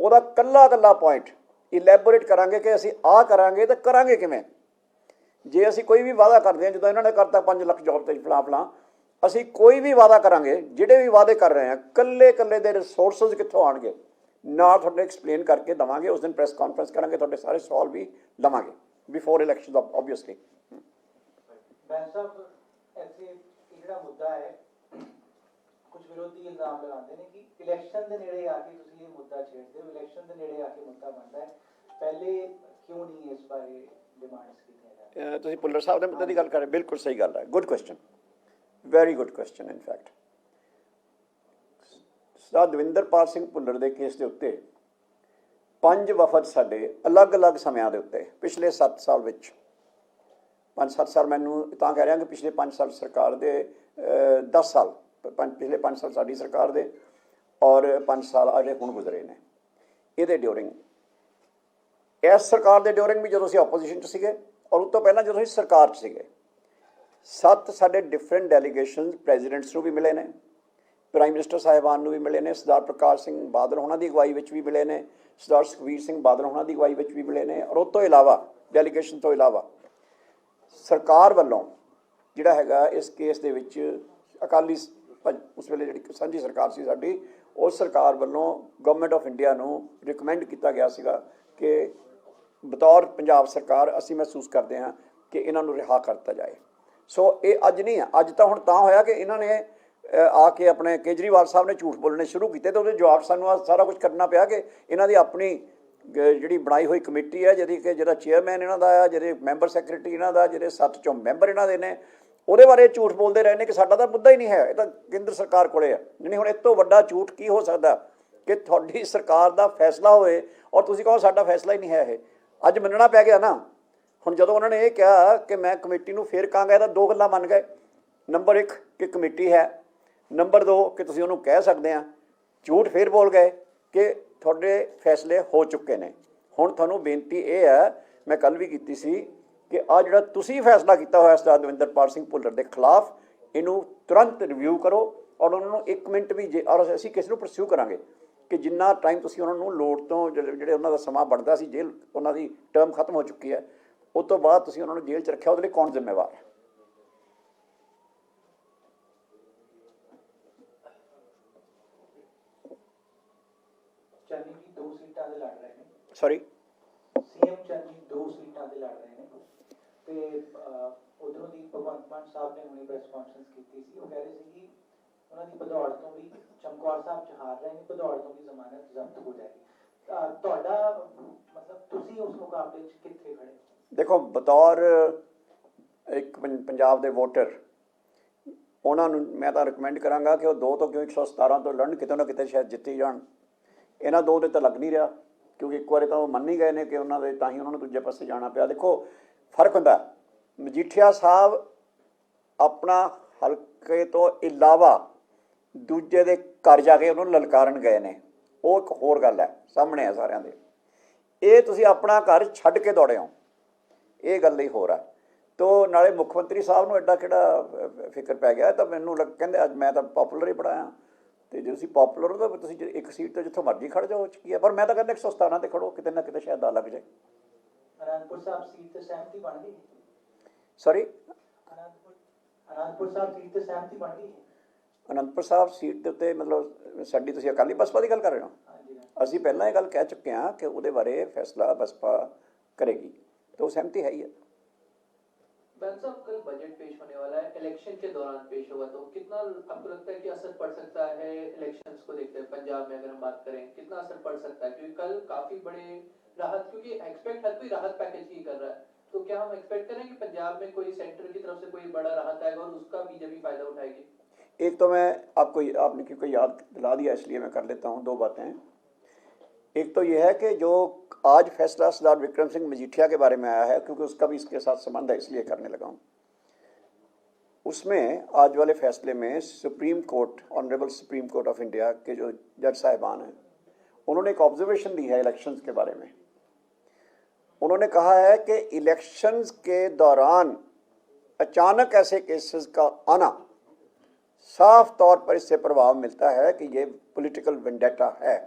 ਉਹਦਾ ਕੱਲਾ ਪੁਆਇੰਟ ਇਲੈਬੋਰੇਟ ਕਰਾਂਗੇ ਕਿ ਅਸੀਂ ਆਹ ਕਰਾਂਗੇ ਤਾਂ ਕਰਾਂਗੇ ਕਿਵੇਂ। ਜੇ ਅਸੀਂ ਕੋਈ ਵੀ ਵਾਅਦਾ ਕਰਦੇ ਹਾਂ, ਜਦੋਂ ਇਹਨਾਂ ਨੇ ਕਰਤਾ 5 ਲੱਖ ਜੌਬ ਤੇ ਫਲਾਂ, ਅਸੀਂ ਕੋਈ ਵੀ ਵਾਅਦਾ ਕਰਾਂਗੇ, ਜਿਹੜੇ ਵੀ ਵਾਅਦੇ ਕਰ ਰਹੇ ਹਾਂ, ਕੱਲੇ ਦੇ ਰਿਸੋਰਸਿਸ ਕਿੱਥੋਂ ਆਉਣਗੇ ਨਾਲ ਤੁਹਾਨੂੰ ਐਕਸਪਲੇਨ ਕਰਕੇ ਦੇਵਾਂਗੇ। ਉਸ ਦਿਨ ਪ੍ਰੈਸ ਕਾਨਫਰੰਸ ਕਰਾਂਗੇ, ਤੁਹਾਡੇ ਸਾਰੇ ਸਵਾਲ ਵੀ ਲਵਾਂਗੇ ਬਿਫੋਰ ਇਲੈਕਸ਼ਨ ਆਬਵੀਅਸਲੀ। ਜਿਹੜਾ ਮੁੱਦਾ ਹੈ, ਕੁਝ ਵਿਰੋਧੀ ਇਲਜ਼ਾਮ ਲਗਾਉਂਦੇ ਨੇ ਕਿ ਇਲੈਕਸ਼ਨ ਦੇ ਨੇੜੇ ਆ ਕੇ ਤੁਸੀਂ ਇਹ ਮੁੱਦਾ ਛੇੜਦੇ ਹੋ, ਇਲੈਕਸ਼ਨ ਦੇ ਨੇੜੇ ਆ ਕੇ ਮੁੱਦਾ ਬਣਦਾ ਹੈ, ਪਹਿਲੇ ਕਿਉਂ ਨਹੀਂ ਇਸ ਬਾਰੇ ਡਿਮਾਂਡਸ ਕੀਤੀਆਂ ਜਾਂਦੀਆਂ? ਤੁਸੀਂ ਭੁੱਲਰ ਸਾਹਿਬ ਦੇ ਮੁੱਦੇ ਦੀ ਗੱਲ ਕਰ ਰਹੇ, ਬਿਲਕੁਲ ਸਹੀ ਗੱਲ ਹੈ। Good question, very good question. In fact Sardar Davinderpal Singh Bhullar ਦੇ ਕੇਸ ਦੇ ਉੱਤੇ 5 ਵਫਦ ਸਾਡੇ ਅਲੱਗ-ਅਲੱਗ ਸਮਿਆਂ ਦੇ ਉੱਤੇ ਪਿਛਲੇ 7 ਸਾਲ ਵਿੱਚ, 5-7 ਸਾਲ ਮੈਨੂੰ ਤਾਂ ਕਹਿ ਰਿਹਾ ਕਿ ਪਿਛਲੇ 5 ਸਾਲ ਸਰਕਾਰ ਦੇ, 10 ਸਾਲ ਪਿਛਲੇ 5 ਸਾਲ ਸਾਡੀ ਸਰਕਾਰ ਦੇ ਔਰ 5 ਸਾਲ ਅਜੇ ਹੁਣ ਗੁਜ਼ਰੇ ਨੇ। ਇਹਦੇ ਡਿਊਰਿੰਗ, ਇਸ ਸਰਕਾਰ ਦੇ ਡਿਊਰਿੰਗ ਵੀ ਜਦੋਂ ਅਸੀਂ ਆਪੋਜੀਸ਼ਨ 'ਚ ਸੀਗੇ ਔਰ ਉਸ ਤੋਂ ਪਹਿਲਾਂ ਜਦੋਂ ਅਸੀਂ ਸਰਕਾਰ 'ਚ ਸੀਗੇ, 7 ਸਾਡੇ ਡਿਫਰੈਂਟ ਡੈਲੀਗੇਸ਼ਨ ਪ੍ਰੈਜ਼ੀਡੈਂਟਸ ਨੂੰ ਵੀ ਮਿਲੇ ਨੇ, ਪ੍ਰਾਈਮ ਮਿਨਿਸਟਰ ਸਾਹਿਬਾਨ ਨੂੰ ਵੀ ਮਿਲੇ ਨੇ, ਸਰਦਾਰ ਪ੍ਰਕਾਸ਼ ਸਿੰਘ ਬਾਦਲ ਹੋਣਾ ਦੀ ਅਗਵਾਈ ਵਿੱਚ ਵੀ ਮਿਲੇ ਨੇ, ਸਰਦਾਰ ਸੁਖਬੀਰ ਸਿੰਘ ਬਾਦਲ ਹੋਣਾ ਦੀ ਅਗਵਾਈ ਵਿੱਚ ਵੀ ਮਿਲੇ ਨੇ। ਔਰ ਉਸ ਤੋਂ ਇਲਾਵਾ ਡੈਲੀਗੇਸ਼ਨ ਤੋਂ ਇਲਾਵਾ ਸਰਕਾਰ ਵੱਲੋਂ ਜਿਹੜਾ ਹੈਗਾ ਇਸ ਕੇਸ ਦੇ ਵਿੱਚ ਅਕਾਲੀ ਉਸ ਵੇਲੇ ਜਿਹੜੀ ਸਾਂਝੀ ਸਰਕਾਰ ਸੀ ਸਾਡੀ, ਉਸ ਸਰਕਾਰ ਵੱਲੋਂ ਗਵਰਨਮੈਂਟ ਆਫ ਇੰਡੀਆ ਨੂੰ ਰਿਕਮੈਂਡ ਕੀਤਾ ਗਿਆ ਸੀਗਾ ਕਿ ਬਤੌਰ ਪੰਜਾਬ ਸਰਕਾਰ ਅਸੀਂ ਮਹਿਸੂਸ ਕਰਦੇ ਹਾਂ ਕਿ ਇਹਨਾਂ ਨੂੰ ਰਿਹਾ ਕਰ ਦਿੱਤਾ ਜਾਏ। ਸੋ ਇਹ ਅੱਜ ਨਹੀਂ ਹੈ, ਅੱਜ ਤਾਂ ਹੁਣ ਤਾਂ ਹੋਇਆ ਕਿ ਇਹਨਾਂ ਨੇ ਆ ਕੇ ਆਪਣੇ ਕੇਜਰੀਵਾਲ ਸਾਹਿਬ ਨੇ ਝੂਠ ਬੋਲਣੇ ਸ਼ੁਰੂ ਕੀਤੇ, ਤਾਂ ਉਹਦੇ ਜਵਾਬ ਸਾਨੂੰ ਸਾਰਾ ਕੁਝ ਕਰਨਾ ਪਿਆ ਕਿ ਇਹਨਾਂ ਦੀ ਆਪਣੀ ਜਿਹੜੀ ਬਣਾਈ ਹੋਈ ਕਮੇਟੀ ਹੈ, ਜਿਹਦਾ ਚੇਅਰਮੈਨ ਇਹਨਾਂ ਦਾ ਆ, ਜਿਹੜੇ ਮੈਂਬਰ ਸੈਕਟਰੀ ਇਹਨਾਂ ਦਾ, ਜਿਹੜੇ 7 ਚੋਂ ਮੈਂਬਰ ਇਹਨਾਂ ਦੇ ਨੇ, ਉਹਦੇ ਬਾਰੇ ਝੂਠ ਬੋਲਦੇ ਰਹੇ ਨੇ ਕਿ ਸਾਡਾ ਤਾਂ ਮੁੱਦਾ ਹੀ ਨਹੀਂ ਹੈ, ਇਹ ਤਾਂ ਕੇਂਦਰ ਸਰਕਾਰ ਕੋਲੇ ਹੈ। ਨਹੀਂ, ਹੁਣ ਇਸ ਤੋਂ ਵੱਡਾ ਝੂਠ ਕੀ ਹੋ ਸਕਦਾ ਕਿ ਤੁਹਾਡੀ ਸਰਕਾਰ ਦਾ ਫੈਸਲਾ ਹੋਵੇ ਔਰ ਤੁਸੀਂ ਕਹੋ ਸਾਡਾ ਫੈਸਲਾ ਹੀ ਨਹੀਂ ਹੈ। ਇਹ ਅੱਜ ਮੰਨਣਾ ਪੈ ਗਿਆ ਨਾ। ਹੁਣ ਜਦੋਂ ਉਹਨਾਂ ਨੇ ਇਹ ਕਿਹਾ ਕਿ ਮੈਂ ਕਮੇਟੀ ਨੂੰ ਫੇਰ ਕਹਾਂਗਾ, ਤਾਂ 2 ਗੱਲਾਂ ਮੰਨ ਗਏ। ਨੰਬਰ 1 ਕਿ ਕਮੇਟੀ ਹੈ, ਨੰਬਰ 2 ਕਿ ਤੁਸੀਂ ਉਹਨੂੰ ਕਹਿ ਸਕਦੇ ਆ। ਝੂਠ ਫੇਰ ਬੋਲ ਗਏ ਕਿ ਤੁਹਾਡੇ ਫੈਸਲੇ ਹੋ ਚੁੱਕੇ ਨੇ। ਹੁਣ ਤੁਹਾਨੂੰ ਬੇਨਤੀ ਇਹ ਹੈ, ਮੈਂ ਕੱਲ੍ਹ ਵੀ ਕੀਤੀ ਸੀ, ਕਿ ਆਹ ਜਿਹੜਾ ਤੁਸੀਂ ਫੈਸਲਾ ਕੀਤਾ ਹੋਇਆ ਸਰਦਾਰ ਦਵਿੰਦਰਪਾਲ ਸਿੰਘ ਭੁੱਲਰ ਦੇ ਖਿਲਾਫ, ਇਹਨੂੰ ਤੁਰੰਤ ਰਿਵਿਊ ਕਰੋ ਔਰ ਉਹਨਾਂ ਨੂੰ 1 ਮਿੰਟ ਵੀ ਔਰ ਅਸੀਂ ਕਿਸੇ ਨੂੰ ਪਰਸਿਊ ਕਰਾਂਗੇ ਕਿ ਜਿੰਨਾ ਟਾਈਮ ਤੁਸੀਂ ਉਹਨਾਂ ਨੂੰ ਲੋੜ ਤੋਂ ਜਿਹੜੇ ਉਹਨਾਂ ਦਾ ਸਮਾਂ ਬਣਦਾ ਸੀ, ਜੇਲ੍ਹ ਉਹਨਾਂ ਦੀ ਟਰਮ ਖਤਮ ਹੋ ਚੁੱਕੀ ਹੈ, ਉਸ ਤੋਂ ਬਾਅਦ ਤੁਸੀਂ ਉਹਨਾਂ ਨੂੰ ਜੇਲ੍ਹ 'ਚ ਰੱਖਿਆ, ਉਹਦੇ ਲਈ ਕੌਣ ਜ਼ਿੰਮੇਵਾਰ ਹੈ? ਚੰਨੀ ਜੀ 2 ਸੀਟਾਂ ਦੇ ਲੜ ਰਹੇ ਨੇ। ਸੌਰੀ, ਸੀਐਮ ਚੰਨੀ 2 ਸੀਟਾਂ ਦੇ ਲੜ ਰਹੇ ਨੇ ਤੇ ਉਧਰੋਂ ਦੀ ਭਗਵੰਤ ਮਾਨ ਸਾਹਿਬ ਨੇ ਹੁਣੇ ਪ੍ਰੈਸ ਕਾਨਫਰੰਸ ਕੀਤੀ ਸੀ। ਉਹ ਕਹਿ ਰਹੇ ਸੀ ਕਿ ਉਹਨਾਂ ਦੀ ਭਦੌੜ ਤੋਂ ਵੀ ਚਮਕੌਰ ਸਾਹਿਬ ਚ ਹਾਰ ਰਹੇ ਨੇ, ਭਦੌੜ ਤੋਂ ਵੀ ਜ਼ਮਾਨਤ ਜ਼ਬਤ ਹੋ ਜਾਏਗੀ। ਤੁਹਾਡਾ ਮਤਲਬ ਤੁਸੀਂ ਉਸ ਮੁਕਾਬਲੇ 'ਚ ਕਿੱਥੇ ਖੜੇ? ਦੇਖੋ, ਬਤੌਰ ਇੱਕ ਪੰਜਾਬ ਦੇ ਵੋਟਰ, ਉਹਨਾਂ ਨੂੰ ਮੈਂ ਤਾਂ ਰਿਕਮੈਂਡ ਕਰਾਂਗਾ ਕਿ ਉਹ 2 ਤੋਂ ਕਿਉਂ 117 ਤੋਂ ਲੜਨ, ਕਿਤੇ ਨਾ ਕਿਤੇ ਸ਼ਾਇਦ ਜਿੱਤੀ ਜਾਣ। ਇਹਨਾਂ 2 ਦੇ ਤਾਂ ਲੱਗ ਨਹੀਂ ਰਿਹਾ, ਕਿਉਂਕਿ ਇੱਕ ਵਾਰੀ ਤਾਂ ਉਹ ਮੰਨ ਹੀ ਗਏ ਨੇ ਕਿ ਉਹਨਾਂ ਦੇ, ਤਾਂ ਹੀ ਉਹਨਾਂ ਨੂੰ ਦੂਜੇ ਪਾਸੇ ਜਾਣਾ ਪਿਆ। ਦੇਖੋ ਫਰਕ ਹੁੰਦਾ, ਮਜੀਠੀਆ ਸਾਹਿਬ ਆਪਣਾ ਹਲਕੇ ਤੋਂ ਇਲਾਵਾ ਦੂਜੇ ਦੇ ਘਰ ਜਾ ਕੇ ਉਹਨੂੰ ਲਲਕਾਰਨ ਗਏ ਨੇ, ਉਹ ਇੱਕ ਹੋਰ ਗੱਲ ਹੈ, ਸਾਹਮਣੇ ਹੈ ਸਾਰਿਆਂ ਦੇ। ਇਹ ਤੁਸੀਂ ਆਪਣਾ ਘਰ ਛੱਡ ਕੇ ਦੌੜੇ ਹੋ, ਇਹ ਗੱਲ ਹੀ ਹੋਰ ਹੈ। ਤੋ ਨਾਲੇ ਮੁੱਖ ਮੰਤਰੀ ਸਾਹਿਬ ਨੂੰ ਐਡਾ ਕਿਹੜਾ ਫਿਕਰ ਪੈ ਗਿਆ? ਤਾਂ ਮੈਨੂੰ ਕਹਿੰਦੇ ਅੱਜ ਮੈਂ ਤਾਂ ਪੋਪੂਲਰ ਹੀ ਬੜਾ ਹਾਂ, ਅਤੇ ਜੇ ਤੁਸੀਂ ਪੋਪੂਲਰ ਹੋ ਤਾਂ ਤੁਸੀਂ 1 ਸੀਟ 'ਤੇ ਜਿੱਥੋਂ ਮਰਜ਼ੀ ਖੜ੍ਹ ਜਾਓ, ਕੀ ਹੈ। ਪਰ ਮੈਂ ਤਾਂ ਕਹਿੰਦਾ 117 'ਤੇ ਖੜੋ, ਕਿਤੇ ਨਾ ਕਿਤੇ ਸ਼ਾਇਦ ਆ ਲੱਗ ਜਾਏ। ਅਨੰਦਪੁਰ ਸਾਹਿਬ ਸੀਟ ਤੇ ਸਹਿਮਤੀ ਬਣ ਗਈ? ਸੌਰੀ, ਅਨੰਦਪੁਰ ਸਾਹਿਬ ਸੀਟ ਤੇ ਸਹਿਮਤੀ ਬਣ ਗਈ? ਅਨੰਦਪੁਰ ਸਾਹਿਬ ਸੀਟ ਦੇ ਉੱਤੇ ਮਤਲਬ ਸਾਡੀ, ਤੁਸੀਂ ਅਕਾਲੀ ਬਸਪਾ ਦੀ ਗੱਲ ਕਰ ਰਹੇ ਹੋ? ਅਸੀਂ ਪਹਿਲਾਂ ਇਹ ਗੱਲ ਕਹਿ ਚੁੱਕੇ ਹਾਂ ਕਿ ਉਹਦੇ ਬਾਰੇ ਫੈਸਲਾ ਬਸਪਾ करेगी, तो सहमति है ही है। साहब, कल बजट पेश होने वाला है, इलेक्शन के दौरान पेश होगा, तो कितना आपको लगता है कि असर पड़ सकता है इलेक्शंस को देखते हुए? पंजाब में अगर हम बात करें, कितना असर पड़ सकता है? क्योंकि कल काफी बड़े राहत, क्योंकि एक्सपेक्ट हर कोई राहत पैकेज की कर रहा है, तो क्या हम एक्सपेक्ट करें कि पंजाब में कोई सेंटर की तरफ से कोई बड़ा राहत आएगा और उसका बीजेपी फायदा उठाएगी? एक तो मैं आपने क्योंकि याद दिला दिया इसलिए मैं कर लेता हूँ 2 बातें। एक तो यह है कि जो आज फैसला सरदार विक्रम सिंह मजीठिया के बारे में आया है, क्योंकि उसका भी इसके साथ संबंध है, इसलिए करने लगा हूँ। उसमें आज वाले फैसले में supreme court, honourable supreme court of India के जो जज साहिबान हैं, उन्होंने एक ऑब्जर्वेशन दी है इलेक्शंस के बारे में। उन्होंने कहा है कि इलेक्शंस के दौरान अचानक ऐसे केसेस का आना, साफ तौर पर इससे प्रभाव मिलता है कि ये पॉलिटिकल वेंडेटा है।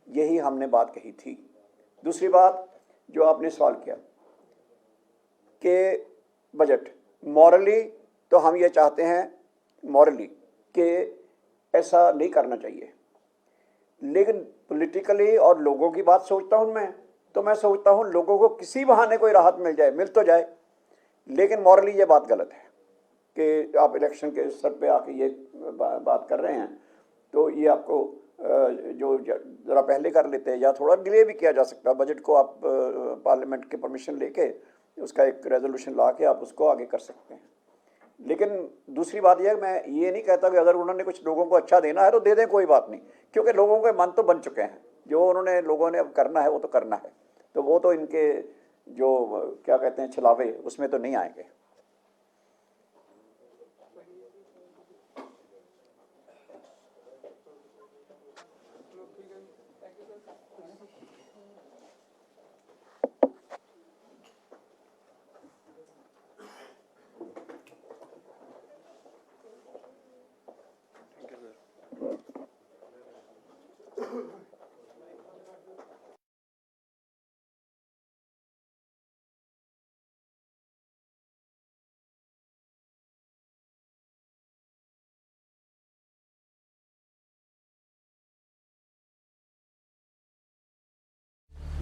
यही हमने बात कही थी। दूसरी बात जो आपने सवाल किया कि बजट, मॉरली तो हम ये चाहते हैं मॉरली कि ऐसा नहीं करना चाहिए, लेकिन पॉलिटिकली और लोगों की बात सोचता हूँ मैं, तो मैं सोचता हूँ लोगों को किसी बहाने कोई राहत मिल जाए, मिल तो जाए, लेकिन मॉरली ये बात गलत है कि आप इलेक्शन के सर पे आके ये बात कर रहे हैं। तो ये आपको जो ज़रा पहले कर लेते हैं, या थोड़ा डिले भी किया जा सकता है। बजट को आप पार्लियामेंट के परमिशन लेके उसका एक रेजोल्यूशन ला के आप उसको आगे कर सकते हैं। लेकिन दूसरी बात यह है, मैं ये नहीं कहता कि अगर उन्होंने कुछ लोगों को अच्छा देना है तो दे दें, कोई बात नहीं, क्योंकि लोगों के मन तो बन चुके हैं। जो उन्होंने लोगों ने अब करना है वो तो करना है, तो वो तो इनके जो क्या कहते हैं छलावे, उसमें तो नहीं आएंगे।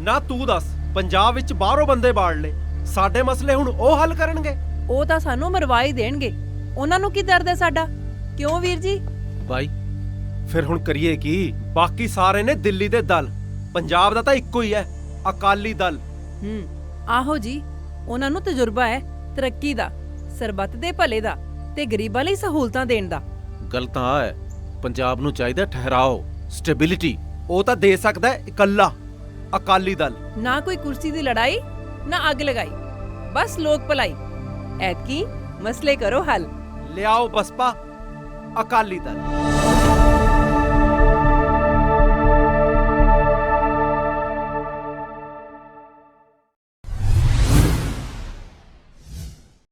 ਨਾ ਤੂੰ ਦੱਸ, ਪੰਜਾਬ ਵਿੱਚ ਬਾਹਰੋਂ ਬੰਦੇ ਬਾੜ ਲਏ, ਸਾਡੇ ਮਸਲੇ ਹੁਣ ਉਹ ਹੱਲ ਕਰਨਗੇ? ਉਹ ਤਾਂ ਸਾਨੂੰ ਮਰਵਾ ਹੀ ਦੇਣਗੇ, ਉਹਨਾਂ ਨੂੰ ਕੀ ਦਰਦ ਹੈ ਸਾਡਾ? ਕਿਉਂ ਵੀਰ ਜੀ? ਬਾਈ ਫਿਰ ਹੁਣ ਕਰੀਏ ਕੀ? ਬਾਕੀ ਸਾਰੇ ਨੇ ਦਿੱਲੀ ਦੇ ਦਲ, ਪੰਜਾਬ ਦਾ ਤਾਂ ਇੱਕੋ ਹੀ ਹੈ, ਅਕਾਲੀ ਦਲ। ਆਹੋ ਜੀ, ਉਹਨਾਂ ਨੂੰ ਤਜਰਬਾ ਹੈ ਤਰੱਕੀ ਦਾ, ਸਰਬੱਤ ਦੇ ਭਲੇ ਦਾ ਤੇ ਗਰੀਬਾਂ ਲਈ ਸਹੂਲਤਾਂ ਦੇਣ ਦਾ। ਗੱਲ ਤਾਂ ਆ ਹੈ, ਪੰਜਾਬ ਨੂੰ ਚਾਹੀਦਾ ਠਹਿਰਾਓ, ਸਟੇਬਿਲਿਟੀ। ਉਹ ਤਾਂ ਦੇ ਸਕਦਾ ਹੈ ਇਕੱਲਾ ਅਕਾਲੀ ਦਲ। ਨਾ ਕੋਈ ਕੁਰਸੀ ਦੀ ਲੜਾਈ, ਨਾ ਅੱਗ ਲਗਾਈ, ਬਸ ਲੋਕ ਭਲਾਈ। ਐਤਕੀ ਮਸਲੇ ਕਰੋ ਹੱਲ। ਲਿਆਓ ਬਸਪਾ, ਅਕਾਲੀ ਦਲ।